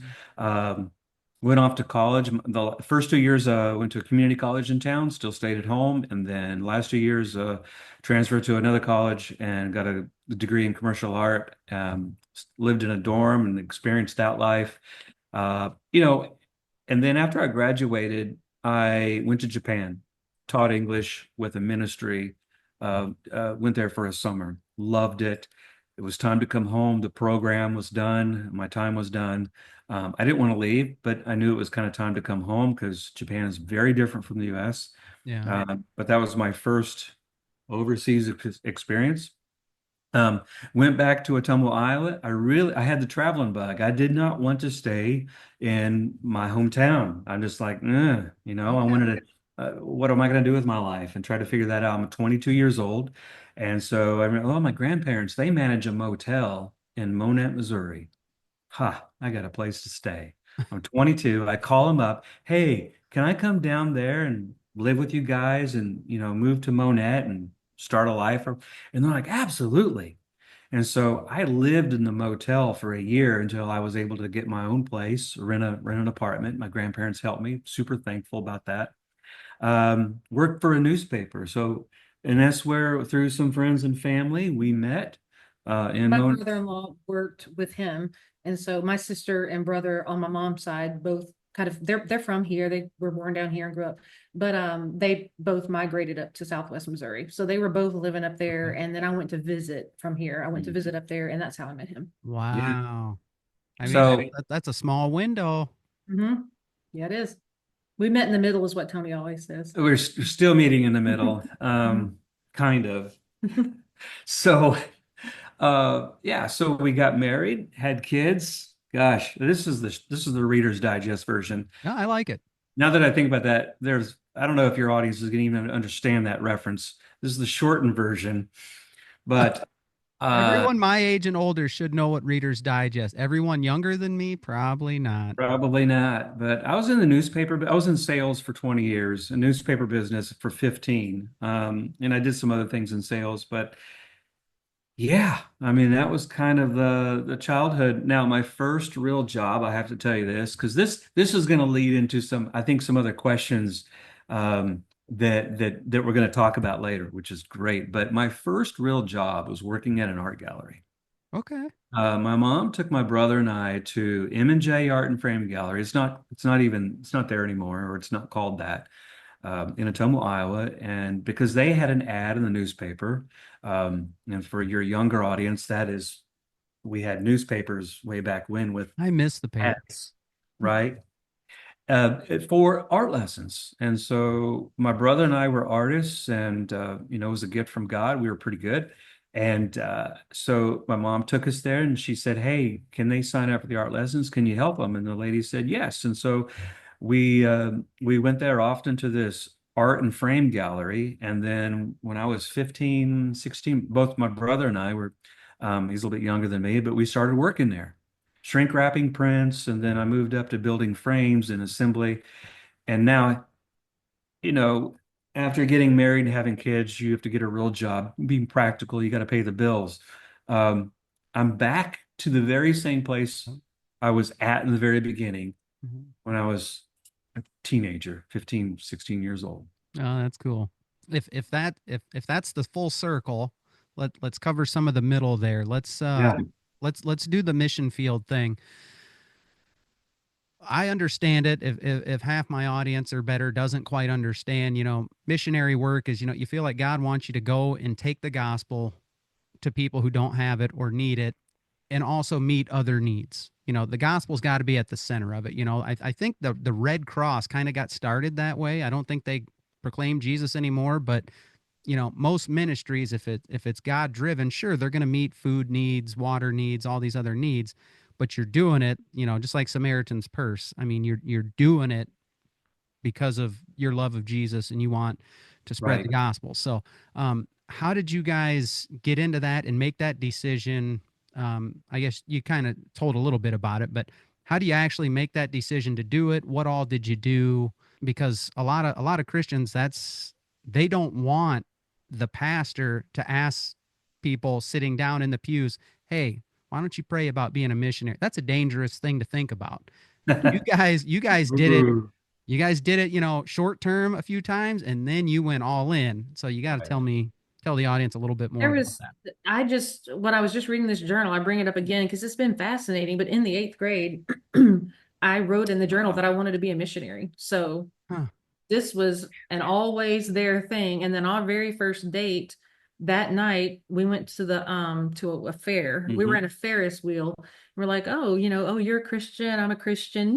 Went off to college. The first 2 years, went to a community college in town, still stayed at home. And then last 2 years, transferred to another college and got a degree in commercial art. Lived in a dorm and experienced that life. And then after I graduated, I went to Japan, taught English with a ministry, went there for a summer, loved it. It was time to come home. The program was done. My time was done. I didn't want to leave, but I knew it was kind of time to come home because Japan is very different from the U.S. Yeah. But that was my first overseas experience. Went back to Ottumwa, Iowa. I had the traveling bug. I did not want to stay in my hometown. I'm just like, I wanted to, what am I going to do with my life and try to figure that out. I'm 22 years old. And so my grandparents, they manage a motel in Monett, Missouri. I got a place to stay. I'm 22. I call them up. Hey, can I come down there and live with you guys and, move to Monett and start a life? And they're like, absolutely. And so I lived in the motel for a year until I was able to get my own place, rent an apartment. My grandparents helped me. Super thankful about that. Worked for a newspaper. And that's where, through some friends and family, we met. My brother-in-law worked with him. And so my sister and brother on my mom's side, both they're from here. They were born down here and grew up, but they both migrated up to Southwest Missouri. So they were both living up there. And then I went to visit from here. I went to visit up there, and that's how I met him. Wow. Yeah. That's a small window. Mm-hmm. Yeah, it is. We met in the middle is what Tony always says. We're still meeting in the middle, kind of. So we got married, had kids. Gosh, this is the Reader's Digest version. Yeah, I like it. Now that I think about that, I don't know if your audience is going to even understand that reference. This is the shortened version. But Everyone my age and older should know what Reader's Digest. Everyone younger than me, probably not. probably not. But I was in the newspaper, but I was in sales for 20 years, a newspaper business for 15. And I did some other things in sales, but yeah, I mean, that was kind of the childhood. Now, my first real job, I have to tell you this, because this is going to lead into some, I think, some other questions that we're going to talk about later, which is great. But my first real job was working at an art gallery. Okay. My mom took my brother and I to M&J Art and Frame Gallery. It's not there anymore, or it's not called that, in Atomo, Iowa. And because they had an ad in the newspaper, and for your younger audience, we had newspapers way back when with I miss the paper. ads, right? For art lessons. And so my brother and I were artists, and it was a gift from God. We were pretty good. And so my mom took us there, and she said, "Hey, can they sign up for the art lessons? Can you help them?" And the lady said yes. And so we went there often to this art and frame gallery. And then when I was 15, 16, both my brother and I were, he's a little bit younger than me, but we started working there, shrink wrapping prints. And then I moved up to building frames and assembly. And now, you know, after getting married and having kids, you have to get a real job. Being practical, you got to pay the bills. Um, I'm back to the very same place I was at in the very beginning Mhm. when I was a teenager, 15, 16 years old. Oh, that's cool. If that's the full circle, let's cover some of the middle there. Yeah. Let's do the mission field thing. I understand it. If half my audience or better doesn't quite understand, missionary work is, you feel like God wants you to go and take the gospel to people who don't have it or need it, and also meet other needs. The gospel's got to be at the center of it. I think the Red Cross kind of got started that way. I don't think they proclaim Jesus anymore, but most ministries, if it's God driven, sure, they're going to meet food needs, water needs, all these other needs, but you're doing it, just like Samaritan's Purse. I mean, you're doing it because of your love of Jesus and you want to spread Right. the gospel. So, how did you guys get into that and make that decision? I guess you kind of told a little bit about it, but how do you actually make that decision to do it? What all did you do? Because a lot of Christians, they don't want the pastor to ask people sitting down in the pews, "Hey, why don't you pray about being a missionary?" That's a dangerous thing to think about. You guys did it. Ooh. You guys did it, short term a few times, and then you went all in. So you got to tell the audience a little bit more There about was, that. when I was just reading this journal, I bring it up again because it's been fascinating. But in the eighth grade, I wrote in the journal that I wanted to be a missionary. So Huh. this was an always there thing. And then our very first date that night, we went to a fair. We were Mhm. in a Ferris wheel. We're like, oh, you're a Christian, I'm a Christian.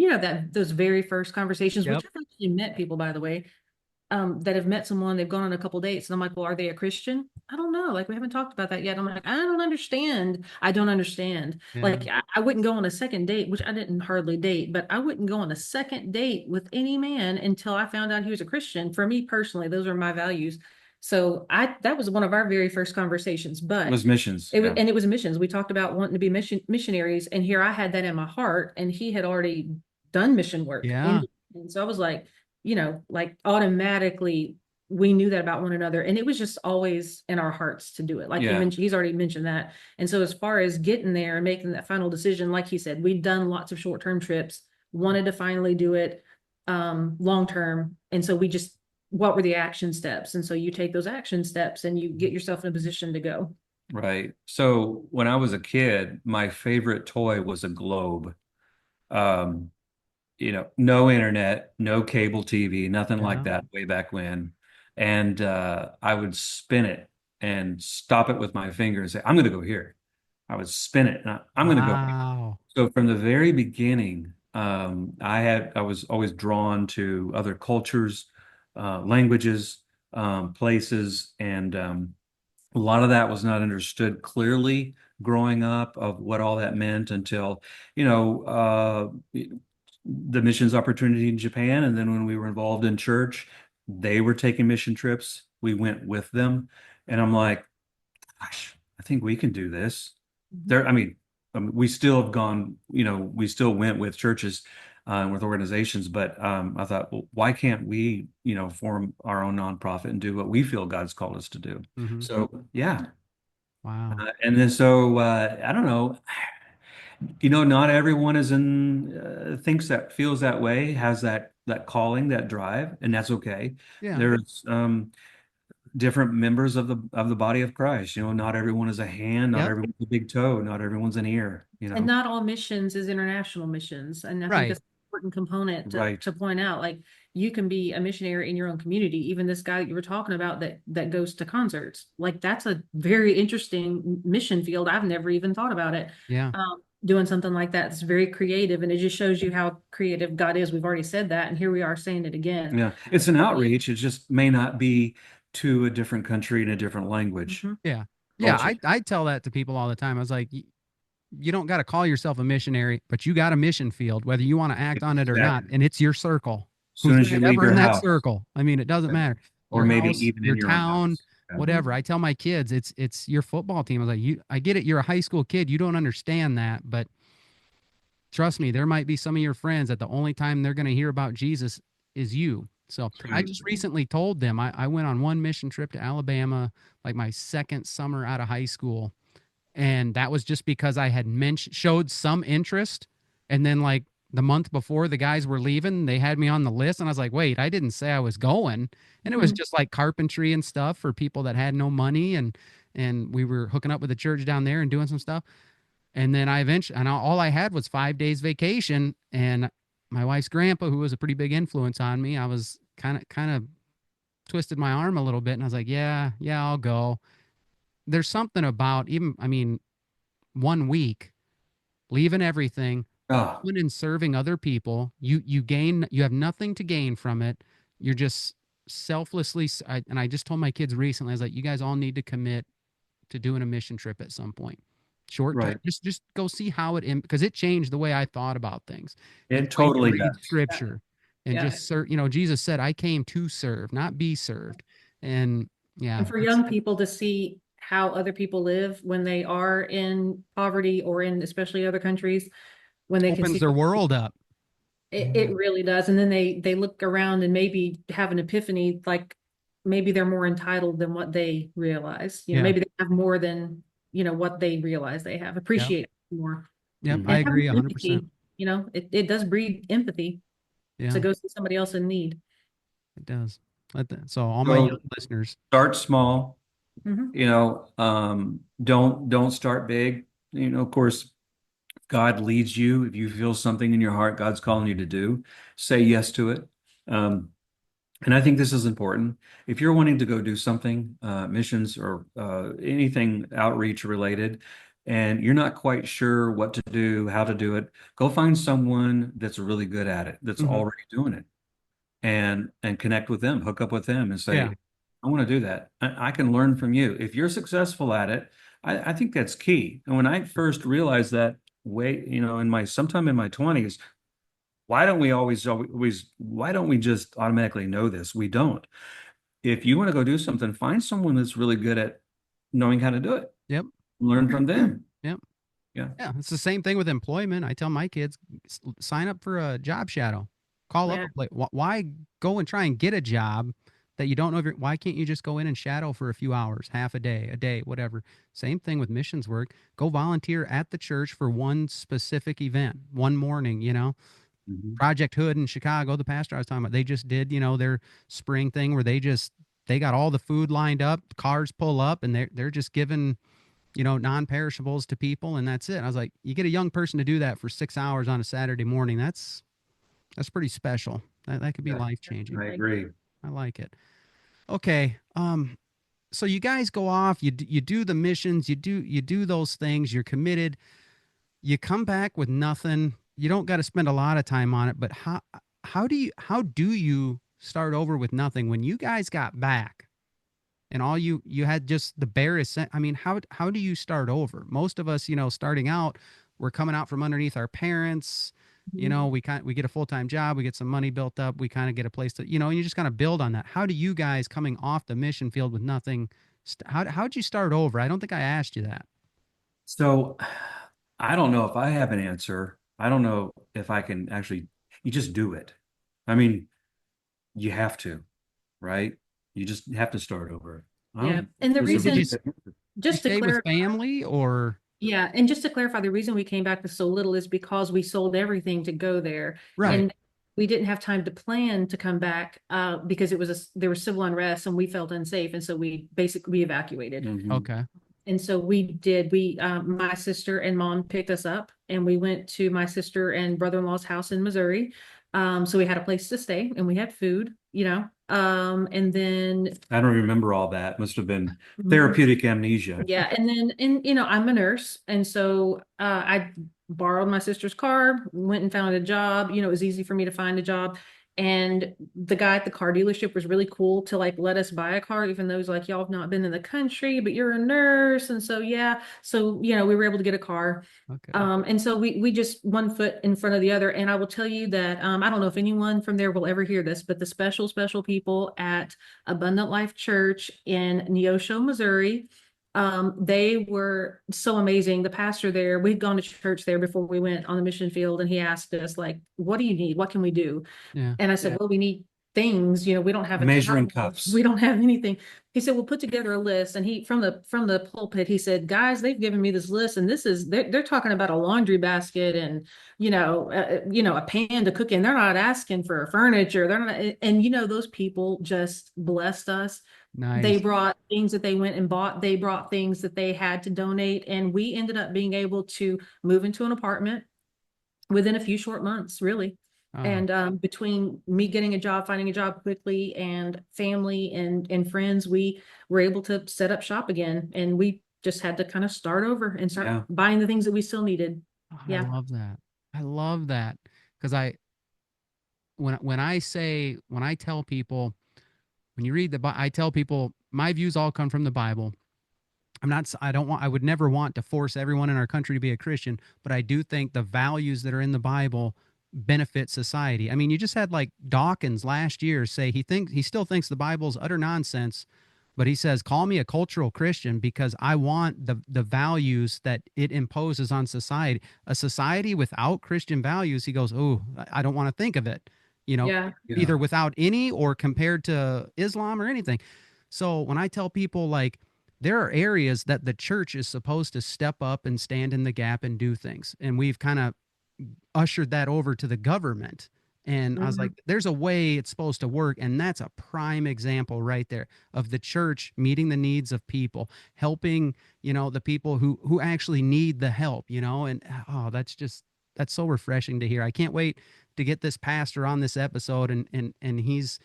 Those very first conversations, Yep. which I've actually met people, by the way, that have met someone, they've gone on a couple dates, and I'm like, well, are they a Christian? I don't know. Like, we haven't talked about that yet. I'm like, I don't understand. I don't understand. Yeah. Like, I wouldn't go on a second date, which I didn't hardly date, but I wouldn't go on a second date with any man until I found out he was a Christian. For me personally, those are my values. So that was one of our very first conversations, It but was missions. it was missions. We talked about wanting to be missionaries, and here I had that in my heart, and he had already done mission work. Yeah. And so I was like, like automatically we knew that about one another, and it was just always in our hearts to do it. Like Yeah. he's already mentioned that. And so as far as getting there and making that final decision, like he said, we'd done lots of short-term trips, wanted to finally do it long-term. And so what were the action steps? And so you take those action steps and you get yourself in a position to go. Right. So when I was a kid, my favorite toy was a globe. Um, no internet, no cable TV, nothing like Yeah. that way back when. And I would spin it and stop it with my finger and say, I'm going to go here. I would spin it. And I'm going to go. Wow. So from the very beginning, I was always drawn to other cultures, languages, places, and a lot of that was not understood clearly growing up of what all that meant until, the missions opportunity in Japan. And then when we were involved in church, they were taking mission trips. We went with them. And I'm like, gosh, I think we can do this. Mhm. There, I mean, we still have gone, we still went with churches, with organizations, but I thought, well, why can't we, form our own nonprofit and do what we feel God's called us to do? Mhm. So, yeah. Wow. And then so I don't know, not everyone is in thinks that feels that way, has that calling, that drive, and that's okay. Yeah. There's different members of the body of Christ. Not everyone is a hand, not Yep. everyone's a big toe, not everyone's an ear, And not all missions is international missions. And I think Right. that's an important component Right. to point out. Like, you can be a missionary in your own community. Even this guy that you were talking about that goes to concerts. Like, that's a very interesting mission field. I've never even thought about it. Yeah. Doing something like that is very creative, and it just shows you how creative God is. We've already said that, and here we are saying it again. Yeah, it's an outreach. It just may not be to a different country in a different language. Mhm. Yeah. Yeah. Culture. I tell that to people all the time. I was like, you don't got to call yourself a missionary, but you got a mission field, whether you want to act on it or not. Exactly. And it's your circle. As soon Who's as you leave ever your in that house, circle. I mean, it doesn't matter. or Your maybe house, even your in your own town, house. Yeah. whatever. I tell my kids, it's your football team. I was like, I get it. You're a high school kid. You don't understand that, but trust me, there might be some of your friends that the only time they're going to hear about Jesus is you. So I just recently told them I went on one mission trip to Alabama, like my second summer out of high school. And that was just because I had showed some interest. And then like the month before the guys were leaving, they had me on the list. And I was like, wait, I didn't say I was going. And it was Mhm. just like carpentry and stuff for people that had no money. And we were hooking up with the church down there and doing some stuff. And then all I had was 5 days vacation. And my wife's grandpa, who was a pretty big influence on me, I was kind of twisted my arm a little bit. And I was like, yeah, I'll go. There's something about even, I mean, 1 week, leaving everything, Oh, going and serving other people, you have nothing to gain from it. You're just selflessly, and I just told my kids recently, I was like, you guys all need to commit to doing a mission trip at some point. Short term, right. just go see how because it changed the way I thought about things. And It the way you totally read does. scripture and Yeah. just serve. Jesus said, I came to serve, not be served. And yeah, And for young people to see how other people live when they are in poverty or in especially other countries, when they can opens see their world up. it really does. And then they look around and maybe have an epiphany, like maybe they're more entitled than what they realize. Yeah. Maybe they have more than, what they realize they have, appreciate more. Yep, Mhm. I And agree having 100%. empathy, it does breed empathy Yeah, to go see somebody else in need. it does. So all my So young listeners, start small. Mhm. Don't start big. Of course, God leads you. If you feel something in your heart God's calling you to do, say yes to it. And I think this is important. If you're wanting to go do something, missions or anything outreach related, and you're not quite sure what to do, how to do it, go find someone that's really good at it, that's Mhm. already doing it, and connect with them, hook up with them, and say, Yeah. I want to do that. I can learn from you. If you're successful at it, I think that's key. And when I first realized that way, sometime in my 20s, why don't we just automatically know this? We don't. If you want to go do something, find someone that's really good at knowing how to do it. Yep. Learn from them. Yep. Yeah. Yeah, it's the same thing with employment. I tell my kids, sign up for a job shadow. Call up Yeah. a place. Why go and try and get a job that you don't know why can't you just go in and shadow for a few hours, half a day, whatever. Same thing with missions work. Go volunteer at the church for one specific event, one morning, Mhm. Project Hood in Chicago, the pastor I was talking about, they just did, their spring thing where they got all the food lined up, cars pull up, and they're just giving, non-perishables to people, and that's it. I was like, you get a young person to do that for 6 hours on a Saturday morning. That's pretty special. That could be Yeah, life-changing. I agree. I like it. Okay. So you guys go off, you do the missions, you do those things, you're committed, you come back with nothing. You don't got to spend a lot of time on it, but how do you start over with nothing when you guys got back and all you had just the barest I mean, how do you start over? Most of us, starting out, we're coming out from underneath our parents. We get a full-time job, we get some money built up, we kind of get a place to, and you just kind of build on that. How do you guys coming off the mission field with nothing How'd you start over? I don't think I asked you that. So I don't know if I have an answer. I don't know if I can actually, you just do it. I mean, you have to, right? You just have to start over. I Yeah. don't, And the there's a Did you reason, big you just to stay with clarify, family or yeah, and just to clarify, the reason we came back with so little is because we sold everything to go there. right? And we didn't have time to plan to come back because there was civil unrest and we felt unsafe. And so we basically evacuated. Mhm. Okay. And so my sister and mom picked us up and we went to my sister and brother-in-law's house in Missouri. So we had a place to stay and we had food, and then I don't remember all that. Must have been Mhm. therapeutic amnesia. Yeah, and I'm a nurse, and so I borrowed my sister's car, went and found a job. It was easy for me to find a job, and the guy at the car dealership was really cool to like let us buy a car, even though he's like, y'all have not been in the country, but you're a nurse, and so yeah, so we were able to get a car. Okay. And so we just one foot in front of the other. And I will tell you that I don't know if anyone from there will ever hear this, but the special people at Abundant Life Church in Neosho, Missouri, they were so amazing. The pastor there, we'd gone to church there before we went on the mission field, and he asked us, like, what do you need? What can we do? Yeah. And I said, well, we need things, we don't have a Measuring calendar. cups. We don't have anything. He said, we'll put together a list. And he, from the pulpit, he said, guys, they've given me this list, and they're talking about a laundry basket and, a pan to cook in. They're not asking for furniture. They're not, and those people just blessed us. They Nice. brought things that they went and bought. They brought things that they had to donate. And we ended up being able to move into an apartment within a few short months, really. Oh, And between me getting a job, finding a job quickly, and family and friends, we were able to set up shop again. And we just had to kind of start over and start Yeah. buying the things that we still needed. I Yeah. love that. I love that because when I tell people when you read the Bible, I tell people my views all come from the Bible. I would never want to force everyone in our country to be a Christian, but I do think the values that are in the Bible benefit society. I mean, you just had like Dawkins last year say he still thinks the Bible's utter nonsense, but he says, call me a cultural Christian because I want the values that it imposes on society. A society without Christian values, he goes, oh, I don't want to think of it, Yeah. Yeah. either without any or compared to Islam or anything. So when I tell people like there are areas that the church is supposed to step up and stand in the gap and do things, and we've kind of ushered that over to the government. And I was like, Mhm. there's a way it's supposed to work. And that's a prime example right there of the church meeting the needs of people, helping, the people who actually need the help, and oh, that's so refreshing to hear. I can't wait to get this pastor on this episode and he's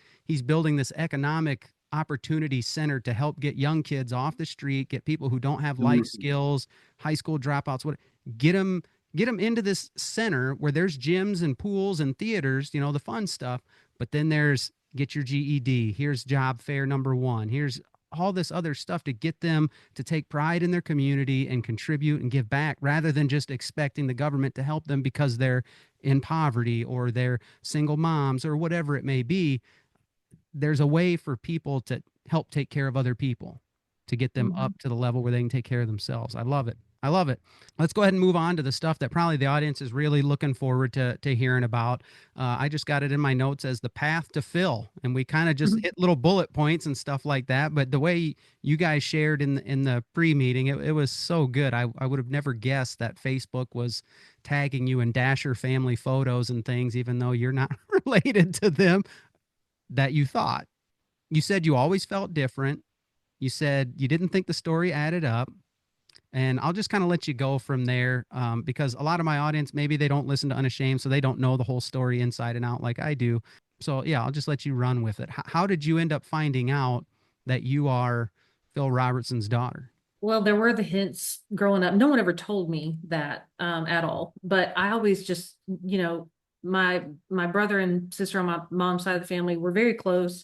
building this economic opportunity center to help get young kids off the street, get people who don't have life skills, high school dropouts, get them get them into this center where there's gyms and pools and theaters, the fun stuff. But then there's get your GED. Here's job fair number one. Here's all this other stuff to get them to take pride in their community and contribute and give back rather than just expecting the government to help them because they're in poverty or they're single moms or whatever it may be. There's a way for people to help take care of other people to get them Mhm. up to the level where they can take care of themselves. I love it. I love it. Let's go ahead and move on to the stuff that probably the audience is really looking forward to hearing about. I just got it in my notes as the path to Phil, and we kind of just Mhm. hit little bullet points and stuff like that. But the way you guys shared in the pre-meeting, it was so good. I would have never guessed that Facebook was tagging you in Dasher family photos and things, even though you're not related to them. That you thought. You said you always felt different. You said you didn't think the story added up. And I'll just kind of let you go from there because a lot of my audience, maybe they don't listen to Unashamed, so they don't know the whole story inside and out like I do. So, yeah, I'll just let you run with it. How did you end up finding out that you are Phil Robertson's daughter? Well, there were the hints growing up. No one ever told me that at all. But I always just, my brother and sister on my mom's side of the family were very close.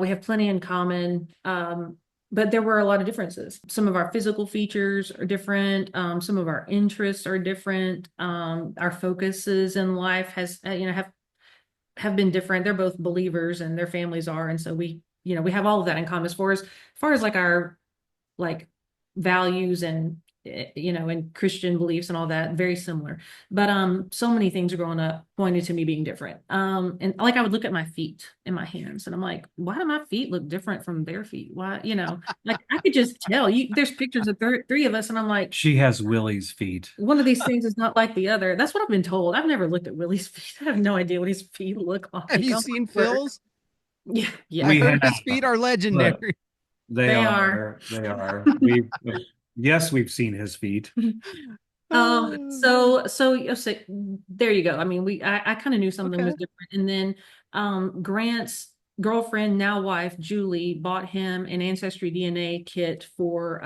We have plenty in common. But there were a lot of differences. Some of our physical features are different. Some of our interests are different. Our focuses in life have been different. They're both believers and their families are. And so we have all of that in common as far as like our like values and and Christian beliefs and all that, very similar. But so many things growing up pointed to me being different. And like I would look at my feet and my hands and I'm like, why do my feet look different from their feet? Why, like I could just tell you there's pictures of three of us and I'm like, She has Willie's feet. one of these things is not like the other. That's what I've been told. I've never looked at Willie's feet. I have no idea what his feet look like. Have you Oh, seen my word. Phil's? Yeah, yeah. I We heard his have, feet are but legendary. they They are. They are. Yes, we've seen his feet. So there you go. I mean, I kind of knew something Okay. was different. And then Grant's girlfriend, now wife, Julie, bought him an Ancestry DNA kit for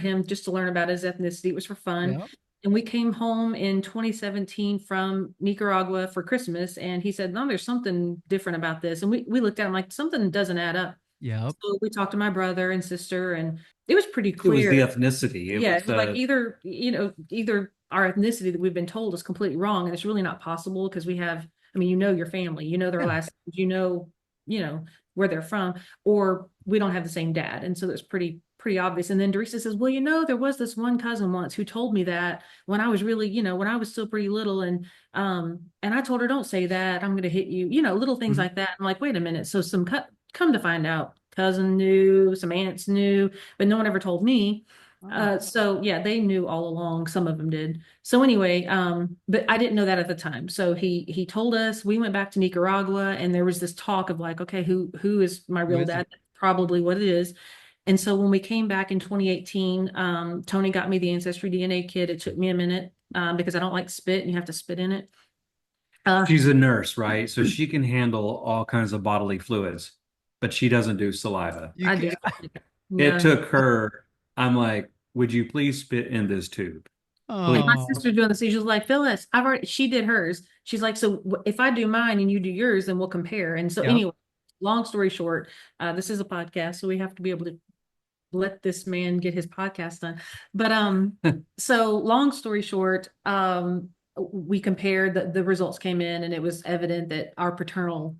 him just to learn about his ethnicity. It was for fun. Yep. And we came home in 2017 from Nicaragua for Christmas, and he said, "No, there's something different about this." And we looked at him like something doesn't add up. Yep. So we talked to my brother and sister, and it was pretty It was clear. the ethnicity. Yeah, it was like either our ethnicity that we've been told is completely wrong, and it's really not possible because we have, I mean, your family, their Yeah. last names, where they're from, or we don't have the same dad. And so that's pretty obvious. And then Teresa says, well, there was this one cousin once who told me that when I was really, when I was still pretty little, and I told her, don't say that, I'm gonna hit you, little things Mhm. like that. I'm like, wait a minute. So come to find out, cousin knew, some aunts knew, but no one ever told me. So yeah, they knew all along. Some of them did. So anyway, but I didn't know that at the time. So he told us. We went back to Nicaragua, and there was this talk of like, okay, who is my Who real is dad? it? Probably what it is. And so when we came back in 2018, Tony got me the Ancestry DNA kit. It took me a minute because I don't like spit, and you have to spit in it. She's a nurse, right? So she can handle all kinds of bodily fluids, but she doesn't do saliva. You I can. just It no. took her, I'm like, would you please spit in this tube? And my Please. Oh, sister doing the same. She was like, Phyllis, she did hers. She's like, so if I do mine and you do yours, then we'll compare. And so yep. anyway, long story short, this is a podcast, so we have to be able to let this man get his podcast done. But so long story short, we compared the results came in, and it was evident that our paternal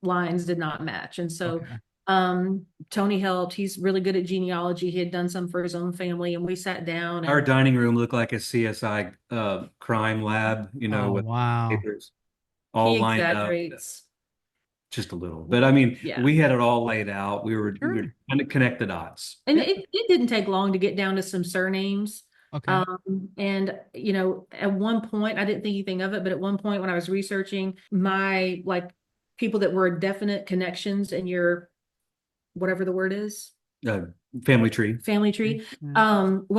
lines did not match. And so Okay. Tony helped. He's really good at genealogy. He had done some for his own family, and we sat down Our and dining room looked like a CSI crime lab, Oh, with wow. papers he all lined up. exaggerates. Just a little. But I mean, Yeah. we had it all laid out. We were Sure. trying to connect the dots. And Yeah. it didn't take long to get down to some surnames. Okay. And at one point, I didn't think anything of it, but at one point when I was researching my people that were definite connections in your whatever the word is, Uh, Family tree. family tree. When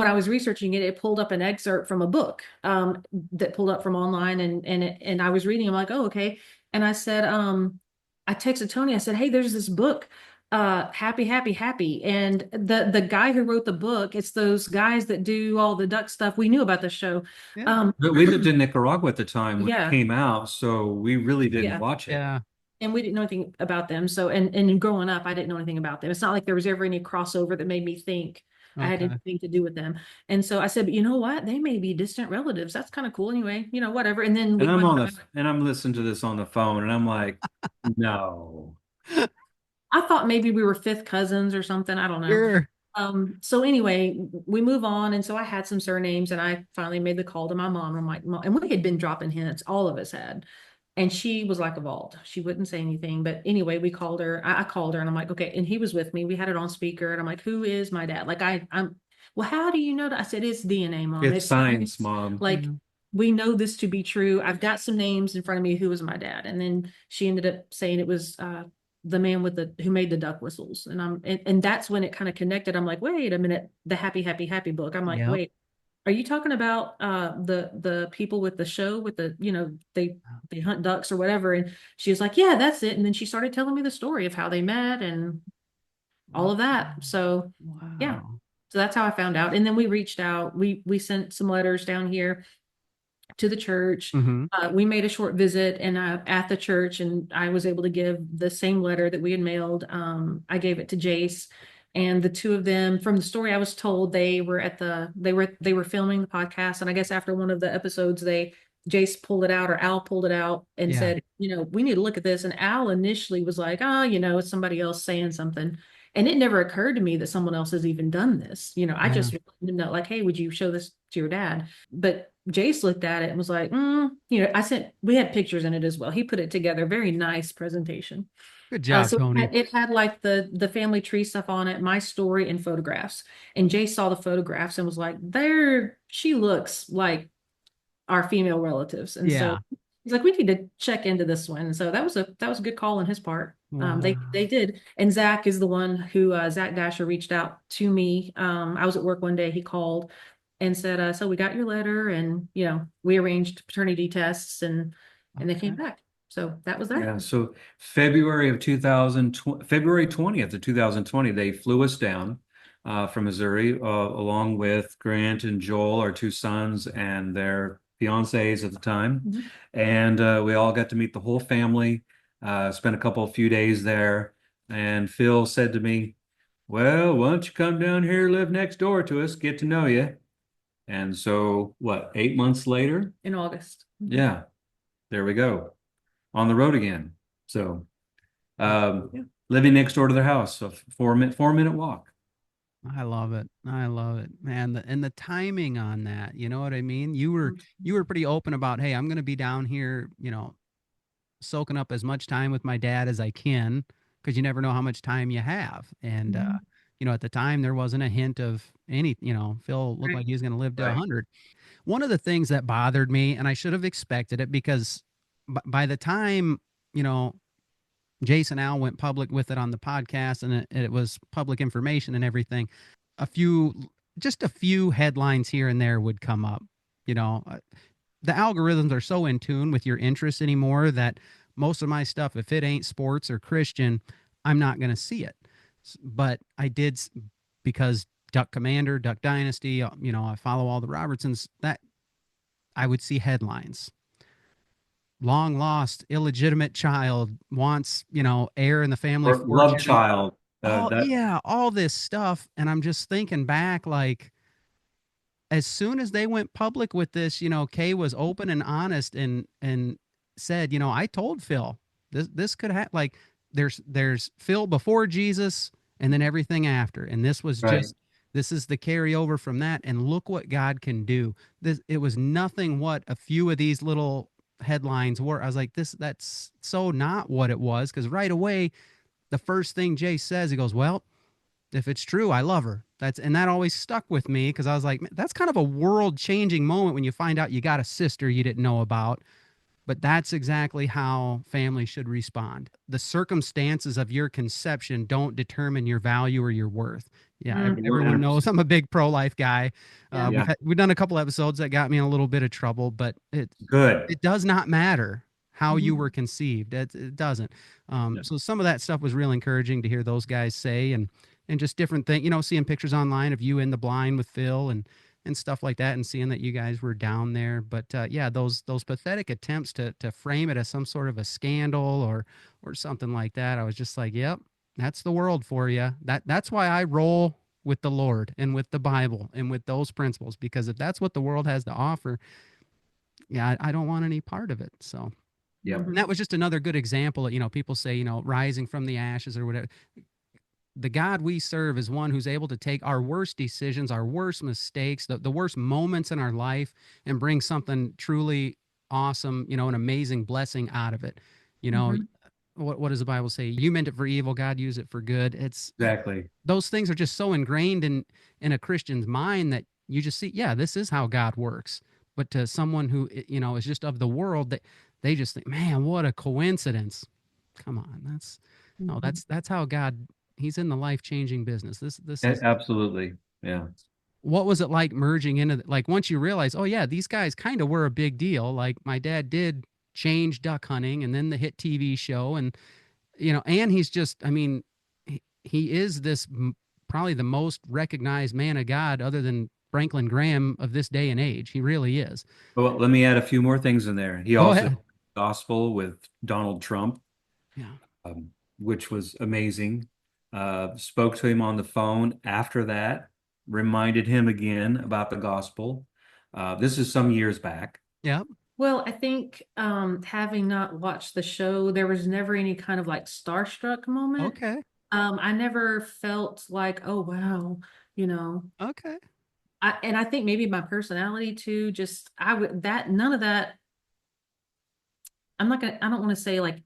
I was researching it, it pulled up an excerpt from a book that pulled up from online, and I was reading. I'm like, oh, okay. And I said, I texted Tony. I said, hey, there's this book, Happy, Happy, Happy. And the guy who wrote the book, it's those guys that do all the duck stuff. We knew about the show. Yeah. But we lived in Nicaragua at the time when Yeah. it came out, so we really didn't Yeah. watch it. Yeah. And we didn't know anything about them. So, and growing up, I didn't know anything about them. It's not like there was ever any crossover that made me think I had Okay. anything to do with them. And so I said, but you know what? They may be distant relatives. That's kind of cool anyway, whatever. And then And I'm listening to this on the phone, and I'm like, no. I thought maybe we were fifth cousins or something. I don't know. Sure. So anyway, we move on. And so I had some surnames, and I finally made the call to my mom. I'm like, Mom, and we had been dropping hints. All of us had. And she was like a vault. She wouldn't say anything. But anyway, we called her. I called her, and I'm like, okay. And he was with me. We had it on speaker, and I'm like, who is my dad? Like I'm, well, how do you know that? I said, it's DNA, Mom. It's science, Mom. Like, Yeah. we know this to be true. I've got some names in front of me. Who was my dad? And then she ended up saying it was the man who made the duck whistles. And that's when it kind of connected. I'm like, wait a minute, the Happy, Happy, Happy book. I'm like, Yep. wait, are you talking about the people with the show with the, they hunt ducks or whatever? And she was like, yeah, that's it. And then she started telling me the story of how they met and all of that. So Wow. yeah. So that's how I found out. And then we reached out. We sent some letters down here to the church. Mhm. We made a short visit and at the church, and I was able to give the same letter that we had mailed. I gave it to Jace, and the two of them, from the story I was told, they were filming the podcast, and I guess after one of the episodes, Jace pulled it out, or Al pulled it out and Yeah. said, we need to look at this. And Al initially was like, oh, it's somebody else saying something. And it never occurred to me that someone else has even done this. I Yeah. just know, like, hey, would you show this to your dad? But Jace looked at it and was like, we had pictures in it as well. He put it together, very nice presentation. Good job, So Tony. it had like the family tree stuff on it, my story, and photographs. And Jace saw the photographs and was like, she looks like our female relatives. And so Yeah. he's like, we need to check into this one. And so that was a good call on his part. Wow. They did. And Zach is the one who Zach Dasher reached out to me. I was at work one day. He called and said, so we got your letter, and we arranged paternity tests, and they came back. So that was that. Yeah. So February 20th of 2020, they flew us down from Missouri, along with Grant and Joel, our two sons, and their fiancés at the time. Mhm. And we all got to meet the whole family, spent a few days there. And Phil said to me, well, why don't you come down here, live next door to us, get to know you. And so, 8 months later? In August. Yeah, there we go. On the road again. So, living next door to their house, so 4-minute walk. I love it. I love it, man. And the timing on that, you know what I mean? You were pretty open about, hey, I'm going to be down here, soaking up as much time with my dad as I can, because you never know how much time you have. And at the time there wasn't a hint of any, Phil looked like he was going to live to 100. One of the things that bothered me, and I should have expected it, because by the time, Jason Al went public with it on the podcast, and it was public information and everything, just a few headlines here and there would come up. The algorithms are so in tune with your interests anymore that most of my stuff, if it ain't sports or Christian, I'm not going to see it. But I did, because Duck Commander, Duck Dynasty, I follow all the Robertsons, that I would see headlines. Long lost illegitimate child wants, heir in the family Or fortune. love child. All this stuff. And I'm just thinking back, like, as soon as they went public with this, Kay was open and honest and said, I told Phil this could happen. Like, there's Phil before Jesus and then everything after. And this was this is the carryover from that. And look what God can do. It was nothing what a few of these little headlines were. I was like, that's so not what it was. Because right away, the first thing Jay says, he goes, well, if it's true, I love her. And that always stuck with me, because I was like, that's kind of a world changing moment when you find out you got a sister you didn't know about. But that's exactly how families should respond. The circumstances of your conception don't determine your value or your worth. Yeah, everyone knows I'm a big pro-life guy. We've done a couple episodes that got me in a little bit of trouble, but it does not matter how you were conceived. It doesn't. So some of that stuff was real encouraging to hear those guys say, and just different things, seeing pictures online of you in the blind with Phil and stuff like that, and seeing that you guys were down there. But those pathetic attempts to frame it as some sort of a scandal or something like that, I was just like, yep, that's the world for you. That's why I roll with the Lord and with the Bible and with those principles, because if that's what the world has to offer, I don't want any part of it. So and that was just another good example of, people say, rising from the ashes or whatever. The God we serve is one who's able to take our worst decisions, our worst mistakes, the worst moments in our life, and bring something truly awesome, an amazing blessing out of it. What does the Bible say? You meant it for evil, God used it for good. It's exactly. Those things are just so ingrained in a Christian's mind that you just see, this is how God works. But to someone who, is just of the world, that they just think, man, what a coincidence. Come on. That's how God, he's in the life-changing business. This is absolutely. Yeah. What was it like merging into once you realize, oh yeah, these guys kind of were a big deal. Like, my dad did change duck hunting and then the hit TV show, and and he's just, he is this probably the most recognized man of God other than Franklin Graham of this day and age. He really is. Well, let me add a few more things in there. He also did gospel with Donald Trump, which was amazing. Spoke to him on the phone after that, reminded him again about the gospel. This is some years back. Yeah. Well, I think having not watched the show, there was never any kind of starstruck moment. Okay. I never felt like, oh wow, you know, Okay. and I think maybe my personality too, just I would that none of that. I don't want to say like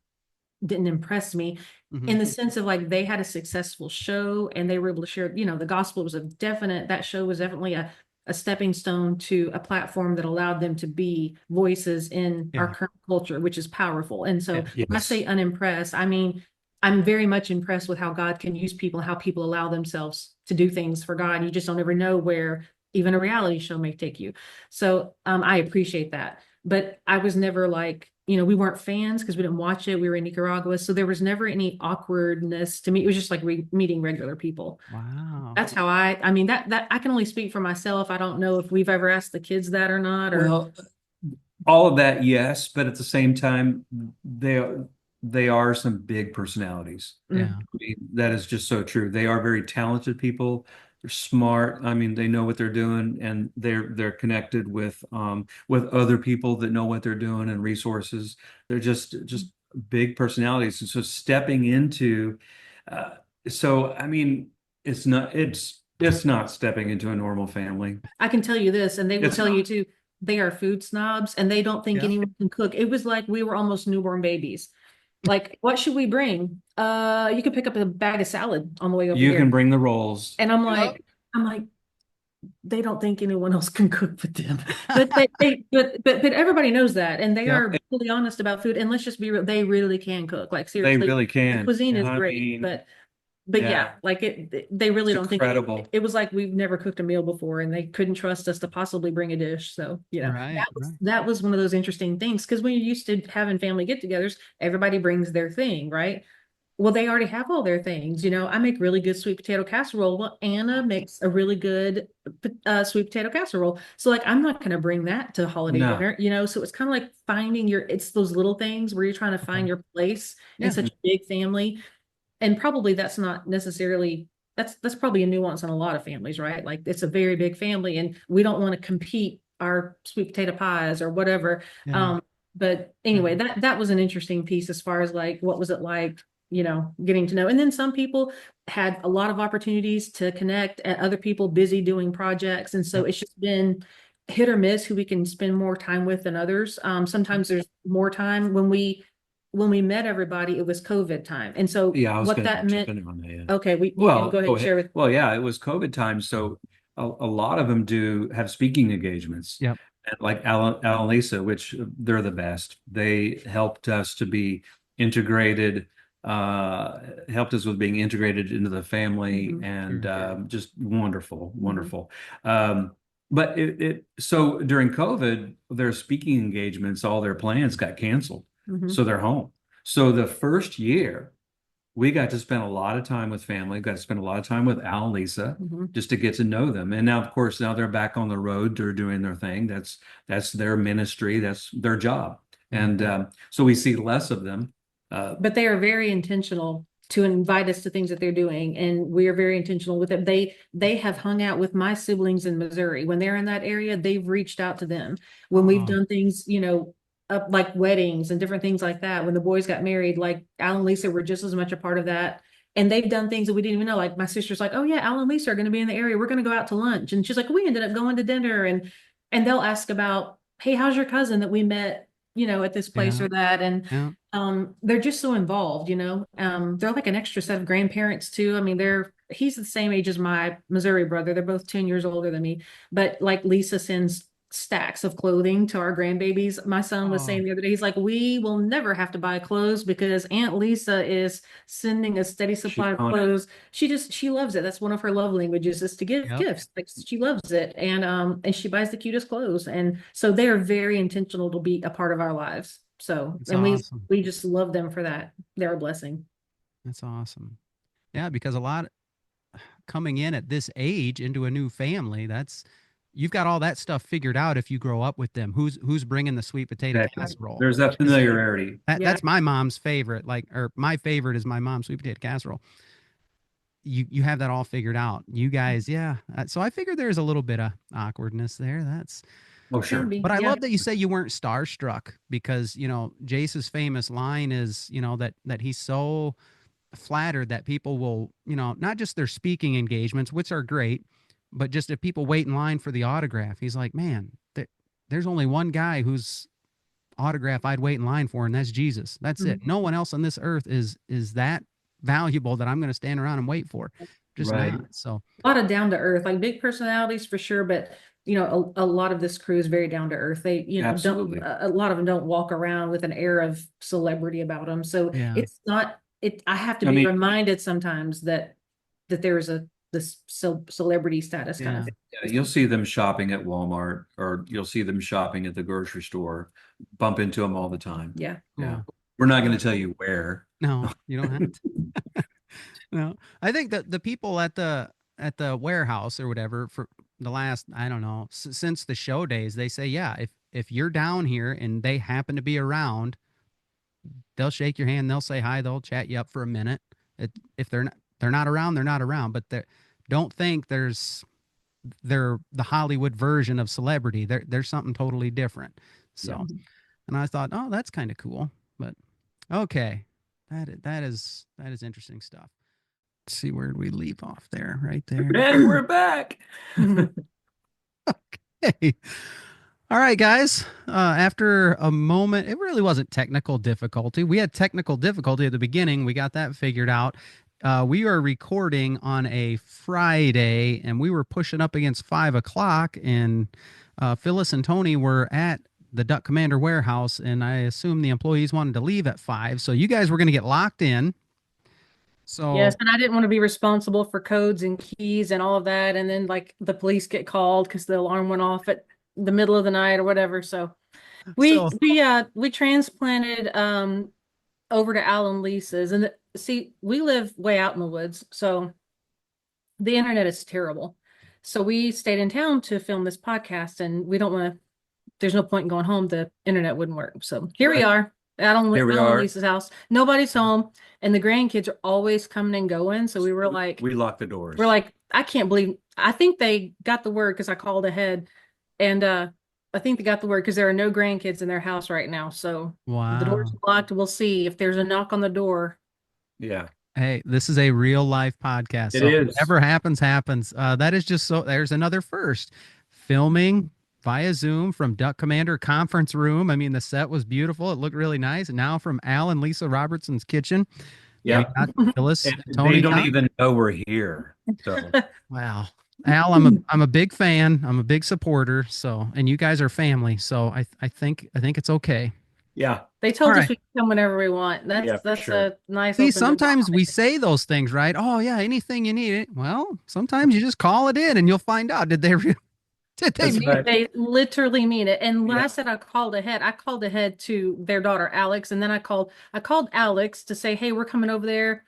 didn't impress me Hmm. in the sense of like they had a successful show and they were able to share, the gospel was that show was definitely a stepping stone to a platform that allowed them to be voices in our Yeah. current culture, which is powerful. And so Yeah. when I say Yes. unimpressed, I mean, I'm very much impressed with how God can use people and how people allow themselves to do things for God. You just don't ever know where even a reality show may take you. So I appreciate that. But I was never like, we weren't fans because we didn't watch it. We were in Nicaragua. So there was never any awkwardness to me. It was just like meeting regular people. Wow. That's how I mean, that I can only speak for myself. I don't know if we've ever asked the kids that or not, or Well, all of that, yes, but at the same time, they are some big personalities. mm, Yeah. I mean, that is just so true. They are very talented people. They're smart. I mean, they know what they're doing, and they're connected with other people that know what they're doing and resources. They're just big personalities. And so stepping into, uh, so I mean, it's not stepping into a normal family. I can tell you this, and they will It's tell you not. too, they are food snobs and they don't think Yeah. anyone can cook. It was like we were almost newborn babies. Like, what should we bring? You could pick up a bag of salad on the way over You here. can bring the rolls. And Yep. I'm like, they don't think anyone else can cook with them. But but everybody knows that, and they Yep. are really honest about food. And let's just be real, they really can cook. Like They seriously, really the can. cuisine is I great, mean, but yeah, yeah, like they really it's don't think incredible. it was like we've never cooked a meal before, and they couldn't trust us to possibly bring a dish. So Right. Right. that was one of those interesting things because when you're used to having family get-togethers, everybody brings their thing, right? Well, they already have all their things. I make really good sweet potato casserole. Well, Anna makes a really good sweet potato casserole. So, like, I'm not going to bring that to holiday No. dinner. So it's kind of like it's those little things where you're trying to Okay. find your place in Yeah. such a big family. And probably that's not necessarily, that's probably a nuance in a lot of families, right? Like, it's a very big family and we don't want to compete our sweet potato pies or whatever. Yeah. Um, but anyway, that was an interesting piece as far as like what was it like, getting to know. And then some people had a lot of opportunities to connect, and other people busy doing projects. And so Yep. it's just been hit or miss who we can spend more time with than others. Sometimes there's more time when we met everybody, it was COVID time. And so Yeah, I was what going to that chip meant, in on that. Yeah. okay, you can Well, go ahead go and ahead. share with. Well, yeah, it was COVID time, so a lot of them do have speaking engagements, Yep. and like Alan and Lisa, which they're the best. They helped us to be integrated, helped us with being integrated into the family, Mhm. and Very good. just wonderful, Mhm. wonderful. But so during COVID, their speaking engagements, all their plans got canceled, so Mhm. they're home. So the first year we got to spend a lot of time with family, got to spend a lot of time with Al and Lisa Mhm. just to get to know them. And now, of course, now they're back on the road. They're doing their thing. That's their ministry. That's their job. And Mhm. so we see less of them. But they are very intentional to invite us to things that they're doing, and we are very intentional with it. They have hung out with my siblings in Missouri. When they're in that area, they've reached out to them. When we've Oh, done things, up like weddings and different things like that. When the boys got married, like Al and Lisa were just as much a part of that. And they've done things that we didn't even know. Like my sister's like, "Oh yeah, Al and Lisa are going to be in the area. We're going to go out to lunch." And she's like, "We ended up going to dinner." And they'll ask about, "Hey, how's your cousin that we met, at this place yeah. or that?" And Yeah. they're just so involved. They're like an extra set of grandparents too. I mean, he's the same age as my Missouri brother. They're both 10 years older than me. But like Lisa sends stacks of clothing to our grandbabies. My son was Oh, saying the other day, he's like, we will never have to buy clothes because Aunt Lisa is sending a steady She supply of on it. clothes. She loves it. That's one of her love languages, is to give yep. gifts. Like, she loves it. And she buys the cutest clothes. And so they are very intentional to be a part of our lives. So, It's and we awesome. we just love them for that. They're a blessing. That's awesome. Yeah, because a lot coming in at this age into a new family, that's you've got all that stuff figured out if you grow up with them. Who's bringing the sweet potato Exactly. casserole? There's Which that is familiarity. Yeah. that's my mom's favorite. Like, or my favorite is my mom's sweet potato casserole. You have that all figured out. You guys, yeah. So I figured there's a little bit of awkwardness there. That's Oh, Can sure. be. But I Yeah. love that you say you weren't starstruck because, Jace's famous line is, that he's so flattered that people will, not just their speaking engagements, which are great, but just if people wait in line for the autograph, he's like, man, there's only one guy whose autograph I'd wait in line for, and that's Jesus. That's it. No one else on this earth is that valuable that I'm going to stand around and wait for. Just Right. not. So A lot of down to earth, like big personalities for sure, but a lot of this crew is very down to earth. They, Absolutely. a lot of them don't walk around with an air of celebrity about them. So Yeah. it's not, I have to I be mean- reminded sometimes that there is this celebrity status kind of thing. Yeah, you'll see them shopping at Walmart, or you'll see them shopping at the grocery store. Bump into them all the time. Yeah. Yeah. We're not going to tell you where. no, you don't have to. No, I think that the people at the warehouse or whatever for the last, I don't know, since the show days, they say, yeah, if you're down here and they happen to be around, they'll shake your hand, they'll say hi, they'll chat you up for a minute. If they're not around, they're not around. But don't think they're the Hollywood version of celebrity. There's something totally different. So, and I thought, oh, that's kind of cool. But okay, that is interesting stuff. Let's see, where did we leave off there? Right there. And we're back. Okay. All right, guys. After a moment, it really wasn't technical difficulty. We had technical difficulty at the beginning. We got that figured out. We are recording on a Friday, and we were pushing up against 5 o'clock, and Phyllis and Tony were at the Duck Commander warehouse, and I assume the employees wanted to leave at 5. So you guys were going to get locked in. So Yes, and I didn't want to be responsible for codes and keys and all of that. And then like the police get called because the alarm went off at the middle of the night or whatever. So we transplanted over to Alan Lisa's, and see, we live way out in the woods, so the internet is terrible. So we stayed in town to film this podcast, and we don't want to. There's no point in going home. The internet wouldn't work. So here we are. Alan Lisa's house. Nobody's home, and the grandkids are always coming and going. So we were like, we locked the doors. We're like, I can't believe. I think they got the word because I called ahead, and I think they got the word because there are no grandkids in their house right now. So wow, the door's locked. We'll see if there's a knock on the door. Yeah. Hey, this is a real life podcast. It so is. Whatever happens. That is just so. There's another first. Filming via Zoom from Duck Commander conference room. I mean, the set was beautiful. It looked really nice. And now from Al and Lisa Robertson's kitchen. Yeah. Phyllis, And Tony. they don't even know we're here. So Wow. Al, I'm a big fan. I'm a big supporter. So, and you guys are family. So I think it's okay. yeah. They told All us right. we can come whenever we want. Yeah, for That's sure. a nice. See, open door sometimes we policy. say those things, right? Oh yeah, anything you need. Well, sometimes you just call it in and you'll find out. Did they That's mean right. it? They literally mean it. And when Yeah. I said I called ahead to their daughter Alex, and then I called Alex to say, hey, we're coming over there.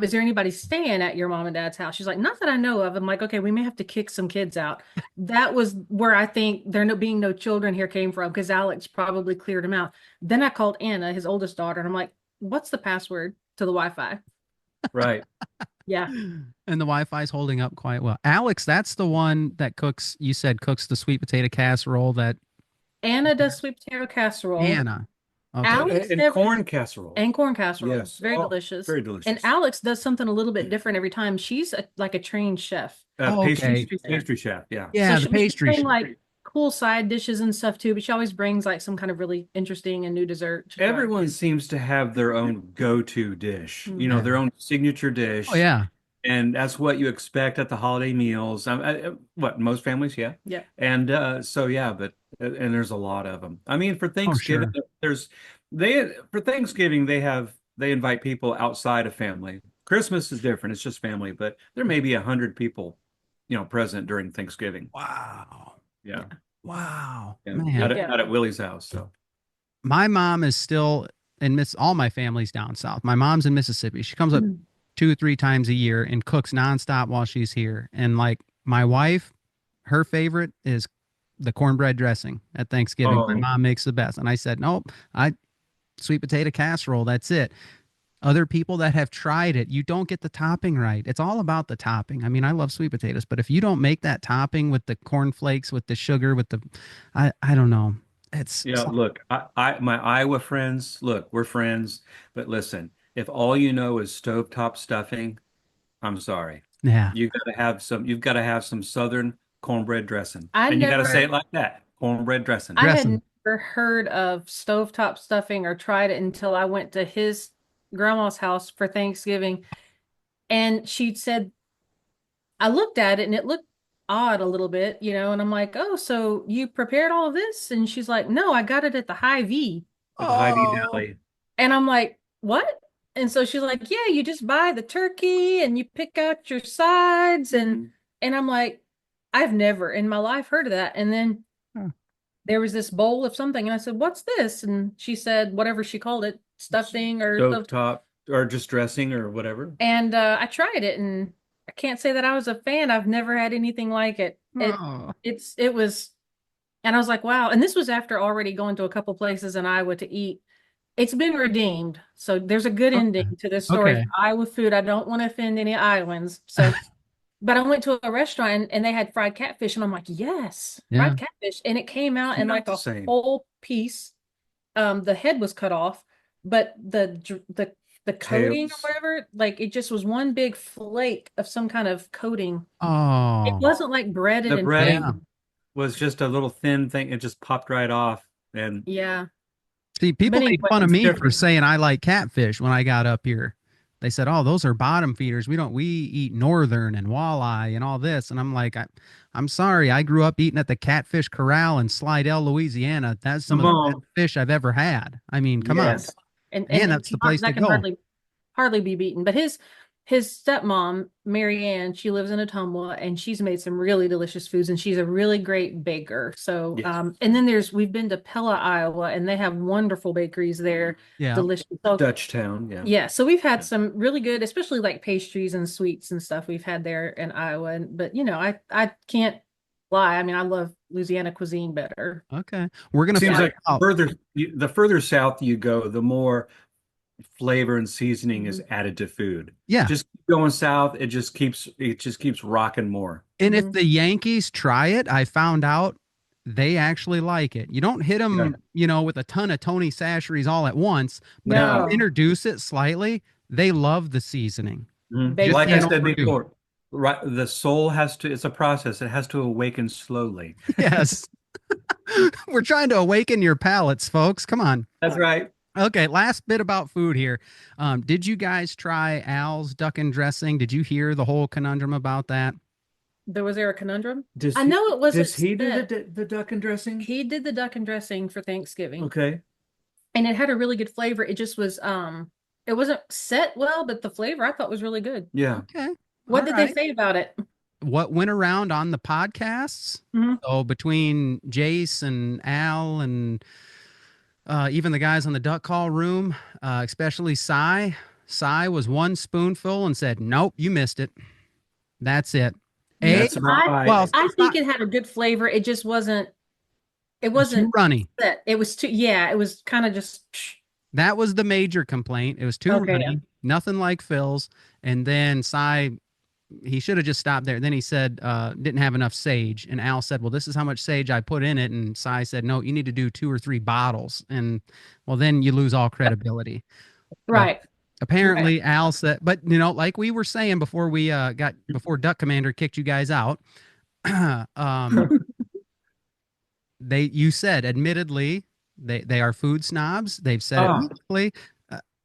Is there anybody staying at your mom and dad's house? She's like, not that I know of. I'm like, okay, we may have to kick some kids out. That was where I think there being no children here came from, because Alex probably cleared them out. Then I called Anna, his oldest daughter, and I'm like, what's the password to the Wi-Fi? Right. Yeah. And the Wi-Fi is holding up quite well. Alex, that's the one that cooks. You said cooks the sweet potato casserole. That Anna does sweet potato casserole. Anna. Okay. Alex And never- corn casserole. And corn casserole. Yes. Very Oh, delicious. very delicious. And Alex does something a little bit different every time. She's like a trained chef. Oh, okay. Pastry chef. Yeah. Yeah, So the she pastry. bring like cool side dishes and stuff too, but she always brings like some kind of really interesting and new dessert to try. Everyone seems to have their own go-to dish, Mhm. their own signature dish. Oh yeah. And that's what you expect at the holiday meals. What most families, yeah. Yeah. And so yeah, but and there's a lot of them. I mean, for Thanksgiving, for Thanksgiving they invite people outside of family. Christmas is different; it's just family. But there may be 100 people, present during Thanksgiving. Wow. Yeah, Wow. yeah. Man. Not at Willie's house. So My mom is still in all my family's down south. My mom's in Mississippi. She comes up 2 or 3 times a year and cooks nonstop while she's here. And like my wife, her favorite is the cornbread dressing at Thanksgiving. My mom makes the best. And I said, nope, sweet potato casserole. That's it. Other people that have tried it, you don't get the topping right. It's all about the topping. I mean, I love sweet potatoes, but if you don't make that topping with the cornflakes, with the sugar, I don't know. It's look, my Iowa friends, look, we're friends, but listen, if all you know is stovetop stuffing, I'm sorry. Yeah. You've got to have some Southern cornbread dressing. I And you got to say never, it like that, cornbread dressing. I had Dressing. never heard of stovetop stuffing or tried it until I went to his grandma's house for Thanksgiving. And she said, I looked at it and it looked odd a little bit, and I'm like, oh, so you prepared all of this? And she's like, no, I got it at the Hy-Vee. At the Hy-Vee Oh. Deli. And I'm like, what? And so she's like, yeah, you just buy the turkey and you pick out your sides. And I'm like, I've never in my life heard of that. And then Huh. there was this bowl of something. And I said, what's this? And she said, whatever she called it, stuffing or stuff. Stovetop or just dressing or whatever. And I tried it and I can't say that I was a fan. I've never had anything like it. Oh. It was, and I was like, wow. And this was after already going to a couple places in Iowa to eat. It's been redeemed. So there's a good ending to this story. Okay. Iowa food. I don't want to offend any Iowans. So, but I went to a restaurant and they had fried catfish, and I'm like, yes, Yeah. fried catfish. And it came out It's in not like the a same. whole piece. The head was cut off, but the coating or Tails. whatever, like it just was one big flake of some kind of coating. It Oh. wasn't like breaded The and breading Yeah. was just a little thin thing. It just popped right off. And yeah. See, people But made anyway, fun of it's me for different. saying I like catfish when I got up here. They said, "Oh, those are bottom feeders. We eat northern and walleye and all this." And I'm like, I'm sorry. I grew up eating at the Catfish Corral in Slidell, Louisiana. That's some Come of the best on. fish I've ever had. I mean, come on, Yes. man, that's the place to that can go. hardly be beaten. But his stepmom, Mary Ann, she lives in Ottumwa and she's made some really delicious foods and she's a really great baker. So Yes. and then we've been to Pella, Iowa, and they have wonderful bakeries there, Yeah. delicious. So Dutchtown. Yeah. yeah, so we've had some really good, especially like pastries and sweets and stuff we've had there in Iowa. But I can't lie. I mean, I love Louisiana cuisine better. Okay, we're gonna Seems find like out. the further south you go, the more flavor and seasoning is added to food. Yeah, Just keep going south, it just keeps rocking more. and if Mhm. the Yankees try it, I found out they actually like it. You don't hit them, with a ton of Tony Sacheries all at once, but if No. you introduce it slightly, they love the seasoning. They Like I can't said overdo it. before, right, the soul it's a process. It has to awaken slowly. Yes. We're trying to awaken your palates, folks. Come on. That's right. Okay, last bit about food here. Did you guys try Al's duck and dressing? Did you hear the whole conundrum about that? Was there a conundrum? Does I know it wasn't Does he do set. the duck and dressing? He did the duck and dressing for Thanksgiving. Okay. And it had a really good flavor. It just was it wasn't set well, but the flavor I thought was really good. Yeah. Okay. What All did right. they say about it? What went around on the podcasts? Mhm. So between Jace and Al and even the guys on the duck call room, especially Cy was one spoonful and said, "Nope, you missed it. That's it." That's about right. Well, I it's think not it had a good flavor. It just wasn't it too wasn't runny. set. It was too it was kind of just That was the major complaint. It was too Okay, runny, yeah. nothing like Phil's. And then Cy, he should have just stopped there. Then he said, didn't have enough sage. And Al said, well, this is how much sage I put in it. And Cy said, no, you need to do 2 or 3 bottles. And well, then you lose all credibility. Right. Apparently Al said, but like we were saying before before Duck Commander kicked you guys out, you said admittedly they are food snobs. They've said it publicly.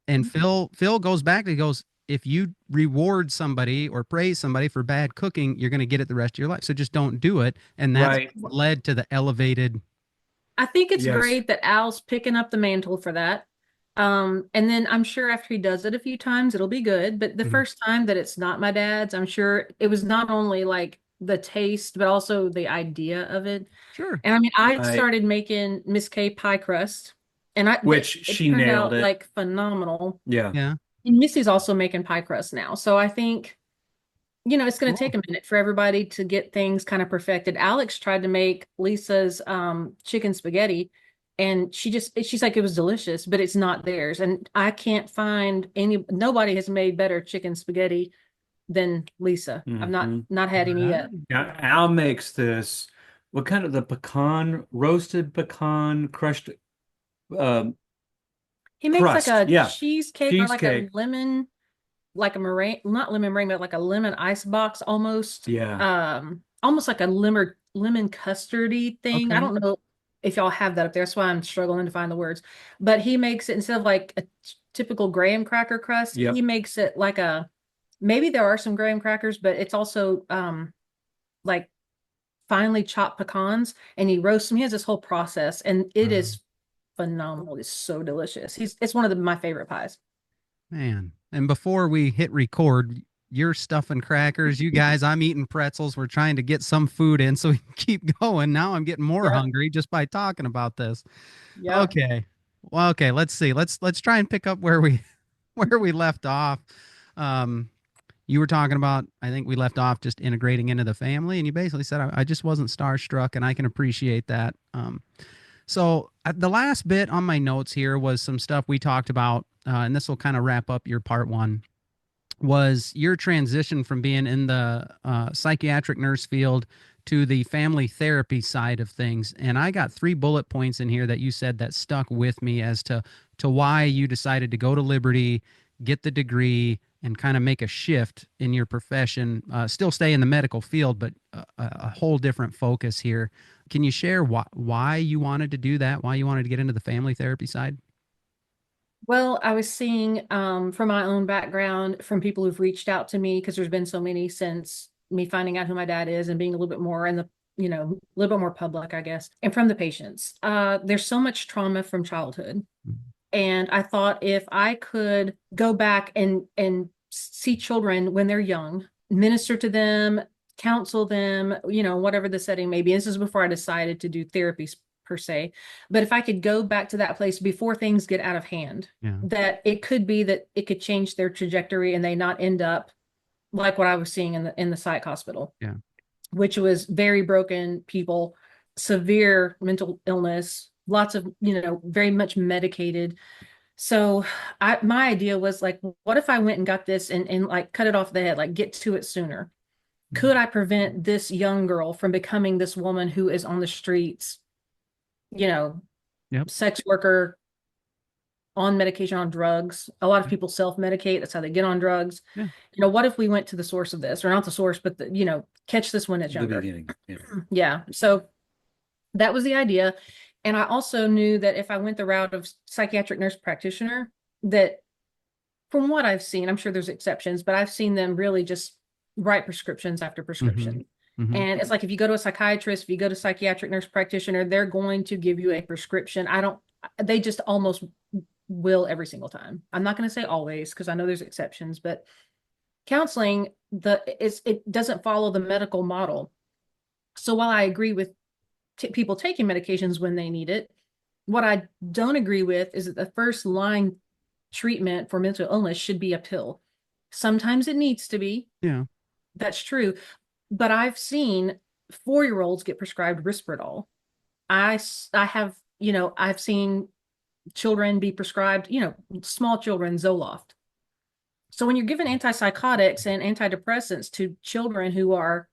And Phil goes back, he goes, if you reward somebody or praise somebody for bad cooking, you're going to get it the rest of your life. So just don't do it. And that's Right. what led to the elevated. I think it's Yes. great that Al's picking up the mantle for that. And then I'm sure after he does it a few times, it'll be good. But the Mhm. first time that it's not my dad's, I'm sure it was not only like the taste, but also the idea of it. Sure. And I mean, I Right. started making Miss K pie crust, and Which it she turned nailed out it. like phenomenal. Yeah. Yeah. And Missy's also making pie crust now, so I think it's going to Cool. take a minute for everybody to get things kind of perfected. Alex tried to make Lisa's chicken spaghetti, and she's like, it was delicious, but it's not theirs, and I can't find nobody has made better chicken spaghetti than Lisa. I've not had any yet. Yeah. Al makes this. What kind of roasted pecan crushed? Um, He makes like Crust. a Yeah. cheesecake or like a Cheesecake. lemon, like a meringue, not lemon meringue, but like a lemon ice box almost. Yeah. Almost like a lemon custardy thing. I Okay. don't know if y'all have that up there. That's why I'm struggling to find the words. But he makes it instead of like a typical graham cracker crust, he Yep. makes it like a maybe there are some graham crackers, but it's also like finely chopped pecans and he roasts them. He has this whole process and it is phenomenal. It's so delicious. It's one of my favorite pies. Man. And before we hit record, you're stuffing crackers. You guys, I'm eating pretzels. We're trying to get some food in so we can keep going. Now I'm getting more Yeah. hungry just by talking about this. Yeah. Okay. Well, okay, let's see. Let's try and pick up where we where we left off. You were talking about, I think we left off just integrating into the family, and you basically said I just wasn't starstruck, and I can appreciate that. So the last bit on my notes here was some stuff we talked about, and this will kind of wrap up your part one, was your transition from being in the psychiatric nurse field to the family therapy side of things. And I got 3 bullet points in here that you said that stuck with me as to why you decided to go to Liberty, get the degree, and kind of make a shift in your profession, still stay in the medical field, but a whole different focus here. Can you share why you wanted to do that? Why you wanted to get into the family therapy side? Well, I was seeing from my own background, from people who've reached out to me, because there's been so many since me finding out who my dad is and being a little bit more in the, a little bit more public, I guess, and from the patients. There's so much trauma from childhood. And I thought if I could go back and see children when they're young, minister to them, counsel them, whatever the setting may be. This is before I decided to do therapy per se. But if I could go back to that place before things get out of hand, Yeah. that it could be that it could change their trajectory and they not end up like what I was seeing in the psych hospital. Yeah. Which was very broken people, severe mental illness, lots of, very much medicated. So my idea was like, what if I went and got this and like cut it off the head, like get to it sooner? Could I prevent this young girl from becoming this woman who is on the streets, Yep. sex worker, on medication, on drugs? A lot of people self-medicate. That's how they get on drugs. Yeah. What if we went to the source of this, or not the source, but catch this when it's The younger? beginning. Yeah. Yeah. So that was the idea. And I also knew that if I went the route of psychiatric nurse practitioner, that from what I've seen, I'm sure there's exceptions, but I've seen them really just write prescriptions after prescription. Mhm. And it's like, if you go to a psychiatrist, if you go to psychiatric nurse practitioner, they're going to give you a prescription. They just almost will every single time. I'm not going to say always, because I know there's exceptions, but counseling, it doesn't follow the medical model. So while I agree with people taking medications when they need it, what I don't agree with is that the first line treatment for mental illness should be a pill. Sometimes it needs to be. Yeah. That's true. But I've seen 4-year-olds get prescribed Risperdal. I have, I've seen children be prescribed, small children, Zoloft. So when you're given antipsychotics and antidepressants to children who are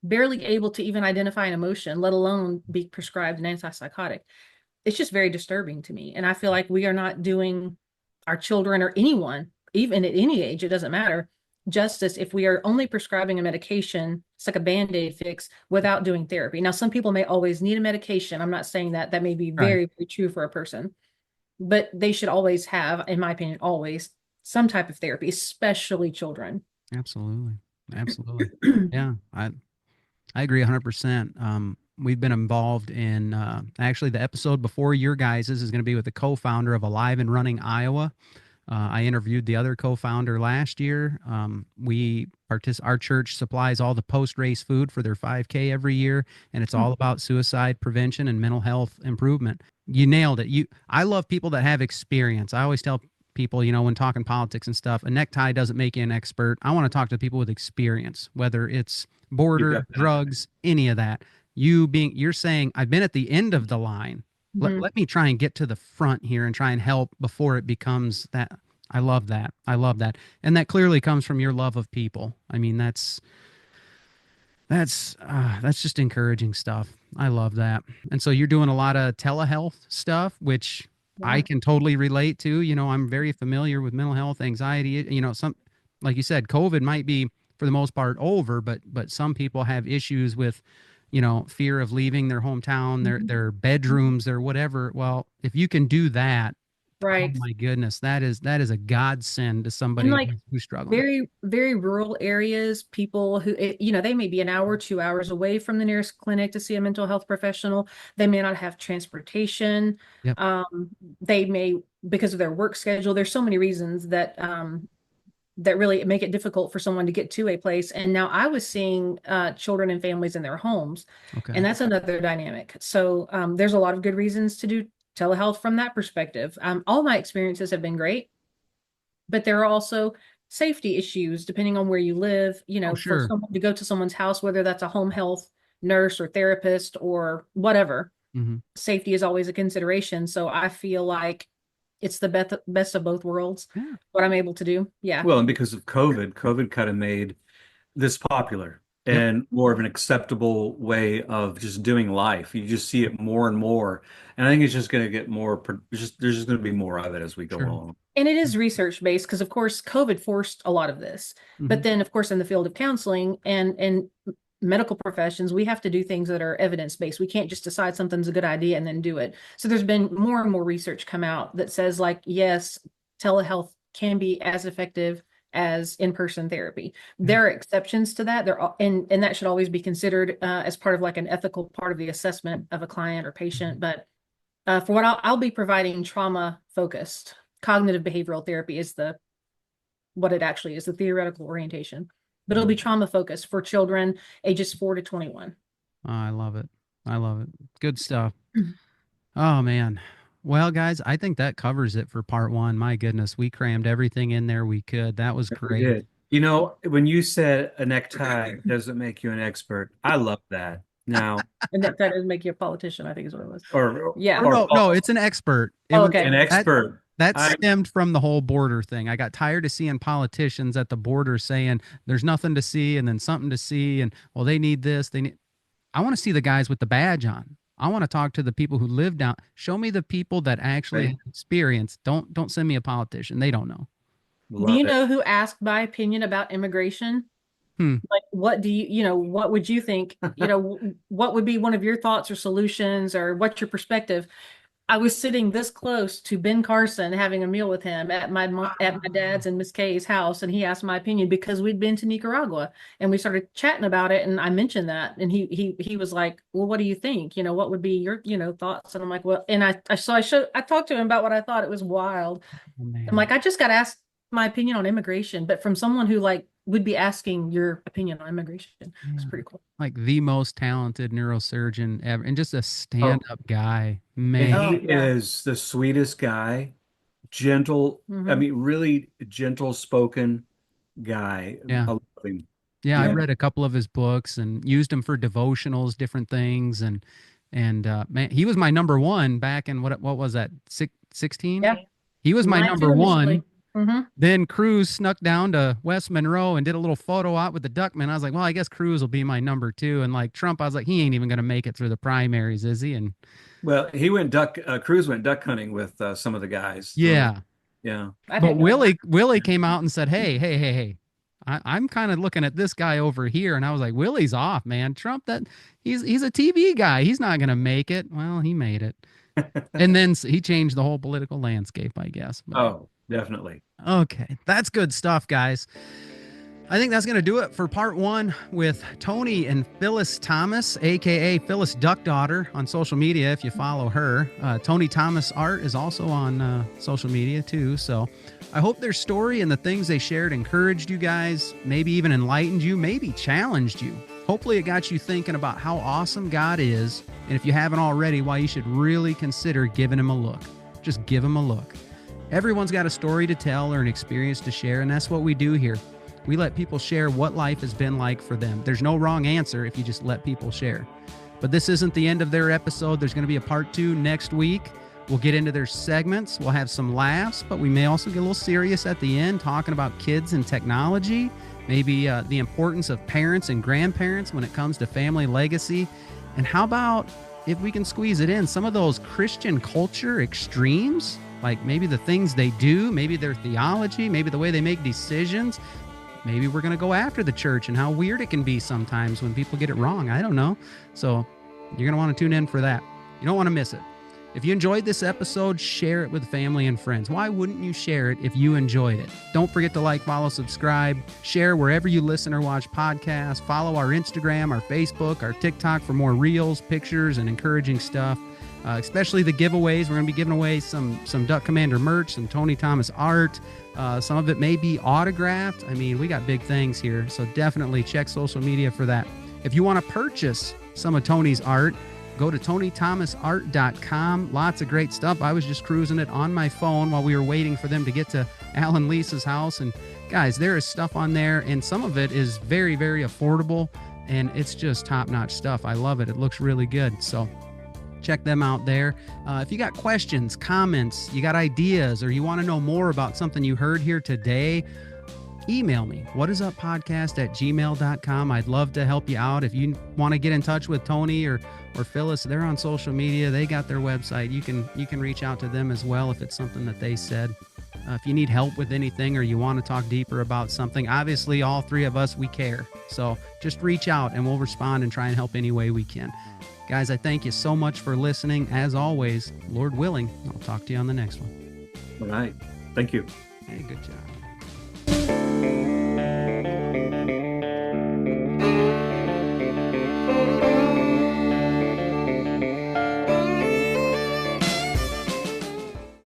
barely able to even identify an emotion, let alone be prescribed an antipsychotic, it's just very disturbing to me. And I feel like we are not doing our children or anyone, even at any age, it doesn't matter, justice if we are only prescribing a medication. It's like a Band-Aid fix without doing therapy. Now, some people may always need a medication. I'm not saying that. That may be very, very true for a person, but they should always have, in my opinion, always some type of therapy, especially children. Absolutely. Absolutely. Yeah. I agree 100%. We've been involved in, actually the episode before your guys' is going to be with the co-founder of Alive and Running Iowa. I interviewed the other co-founder last year. Our church supplies all the post-race food for their 5K every year, and it's all about suicide prevention and mental health improvement. You nailed it. I love people that have experience. I always tell people, when talking politics and stuff, a necktie doesn't make you an expert. I want to talk to people with experience, whether it's border, drugs, any of that. You're saying, I've been at the end of the line. Let me try and get to the front here and try and help before it becomes that. I love that. I love that. And that clearly comes from your love of people. I mean, that's just encouraging stuff. I love that. And so you're doing a lot of telehealth stuff, which I can totally relate to. I'm very familiar with mental health, anxiety. Some, like you said, COVID might be for the most part over, but some people have issues with, fear of leaving their hometown, their bedrooms, their whatever. Well, if you can do that, oh Right. my goodness, that is a godsend to And somebody like who's struggling. very, very rural areas, people who, they may be an hour, 2 hours away from the nearest clinic to see a mental health professional. They may not have transportation. Yep. They may, because of their work schedule, there's so many reasons that that really make it difficult for someone to get to a place. And now I was seeing children and families in their homes, Okay. and that's another dynamic. So there's a lot of good reasons to do telehealth from that perspective. All my experiences have been great, but there are also safety issues depending on where you live, Sure. for someone to go to someone's house, whether that's a home health nurse or therapist or whatever. Mhm. Safety is always a consideration. So I feel like it's the best of both worlds, Yeah. what I'm able to do. Yeah. Well, and because of COVID kind of made this popular Yep. and more of an acceptable way of just doing life. You just see it more and more. And I think it's just going to get more, there's just going to be more of it as we go Sure. along. And it is research based because, of course, COVID forced a lot of this. But Mhm. then, of course, in the field of counseling and medical professions, we have to do things that are evidence based. We can't just decide something's a good idea and then do it. So there's been more and more research come out that says, like, yes, telehealth can be as effective as in-person therapy. There are exceptions to that. And that should always be considered as part of like an ethical part of the assessment of a client or patient. But for what I'll be providing trauma focused cognitive behavioral therapy is what it actually is, the theoretical orientation, but it'll be trauma focused for children ages 4 to 21. Oh, I love it. I love it. Good stuff. Oh man. Well, guys, I think that covers it for part 1. My goodness, we crammed everything in there we could. That was We great. did. When you said a necktie doesn't make you an expert, I love that. Now, And that does make you a politician, I think is what it was. or Yeah. or No, it's an expert. Oh, okay. an expert. That I- stemmed from the whole border thing. I got tired of seeing politicians at the border saying there's nothing to see and then something to see, and well, they need this. I want to see the guys with the badge on. I want to talk to the people who live down. Show me the people that actually Right. have experience. Don't send me a politician. They don't know. Do you Love it. know who asked my opinion about immigration? Like, what do what would you think? What would be one of your thoughts or solutions, or what's your perspective? I was sitting this close to Ben Carson having a meal with him at my dad's and Miss Kay's house, and he asked my opinion because we'd been to Nicaragua and we started chatting about it, and I mentioned that, and he was like, "Well, what do you think? What would be your thoughts?" And I'm like, "Well," and I talked to him about what I thought. It was wild. Oh, man. I'm like, I just got asked my opinion on immigration, but from someone who would be asking your opinion on immigration. It's Yeah. pretty cool. Like the most talented neurosurgeon ever, and just a stand-up guy, man. And he yeah. is the sweetest guy, gentle. I Mhm. mean, really gentle spoken guy. Yeah. I love him. Yeah, I Yeah. read a couple of his books and used him for devotionals, different things, and man, he was my number 1 back in what was that 16? Yeah. He was my Mine number too, 1. initially. Mhm. Then Cruz snuck down to West Monroe and did a little photo op with the Duckman. I was like, well, I guess Cruz will be my number 2. And like Trump, I was like, he ain't even going to make it through the primaries, is he? And Well, Cruz went duck hunting with some of the guys. yeah, Yeah. I but didn't know Willie came out and said, hey, I'm kind of looking at this guy over here. And I was like, Willie's off, man. Trump, he's a TV guy. He's not going to make it. Well, he made it. And then he changed the whole political landscape, I guess. But- Oh, definitely. Okay, that's good stuff, guys. I think that's going to do it for part 1 with Tony and Phyllis Thomas, aka Phyllis Duck Daughter, on social media if you follow her. Tony Thomas Art is also on social media too. So I hope their story and the things they shared encouraged you guys, maybe even enlightened you, maybe challenged you. Hopefully it got you thinking about how awesome God is, and if you haven't already, why you should really consider giving him a look. Just give him a look. Everyone's got a story to tell or an experience to share, and that's what we do here. We let people share what life has been like for them. There's no wrong answer if you just let people share. But this isn't the end of their episode. There's going to be a part 2 next week. We'll get into their segments. We'll have some laughs, but we may also get a little serious at the end, talking about kids and technology, maybe the importance of parents and grandparents when it comes to family legacy. And how about if we can squeeze it in, some of those Christian culture extremes, like maybe the things they do, maybe their theology, maybe the way they make decisions. Maybe we're going to go after the church and how weird it can be sometimes when people get it wrong. I don't know. So you're going to want to tune in for that. You don't want to miss it. If you enjoyed this episode, share it with family and friends. Why wouldn't you share it if you enjoyed it? Don't forget to like, follow, subscribe, share wherever you listen or watch podcasts. Follow our Instagram, our Facebook, our TikTok for more reels, pictures, and encouraging stuff. Especially the giveaways. We're going to be giving away some Duck Commander merch, some Tony Thomas art. Some of it may be autographed. I mean, we got big things here, so definitely check social media for that. If you want to purchase some of Tony's art, go to tonythomasart.com. Lots of great stuff. I was just cruising it on my phone while we were waiting for them to get to Al and Lisa's house. And guys, there is stuff on there, and some of it is very, very affordable, and it's just top-notch stuff. I love it. It looks really good. So check them out there. If you got questions, comments, you got ideas, or you want to know more about something you heard here today, email me, whatisuppodcast@gmail.com. I'd love to help you out. If you want to get in touch with Tony or Phyllis, they're on social media. They got their website. You can reach out to them as well if it's something that they said. If you need help with anything or you want to talk deeper about something, obviously all three of us, we care. So just reach out and we'll respond and try and help any way we can. Guys, I thank you so much for listening. As always, Lord willing, I'll talk to you on the next one. All right. Thank you. Hey, good job.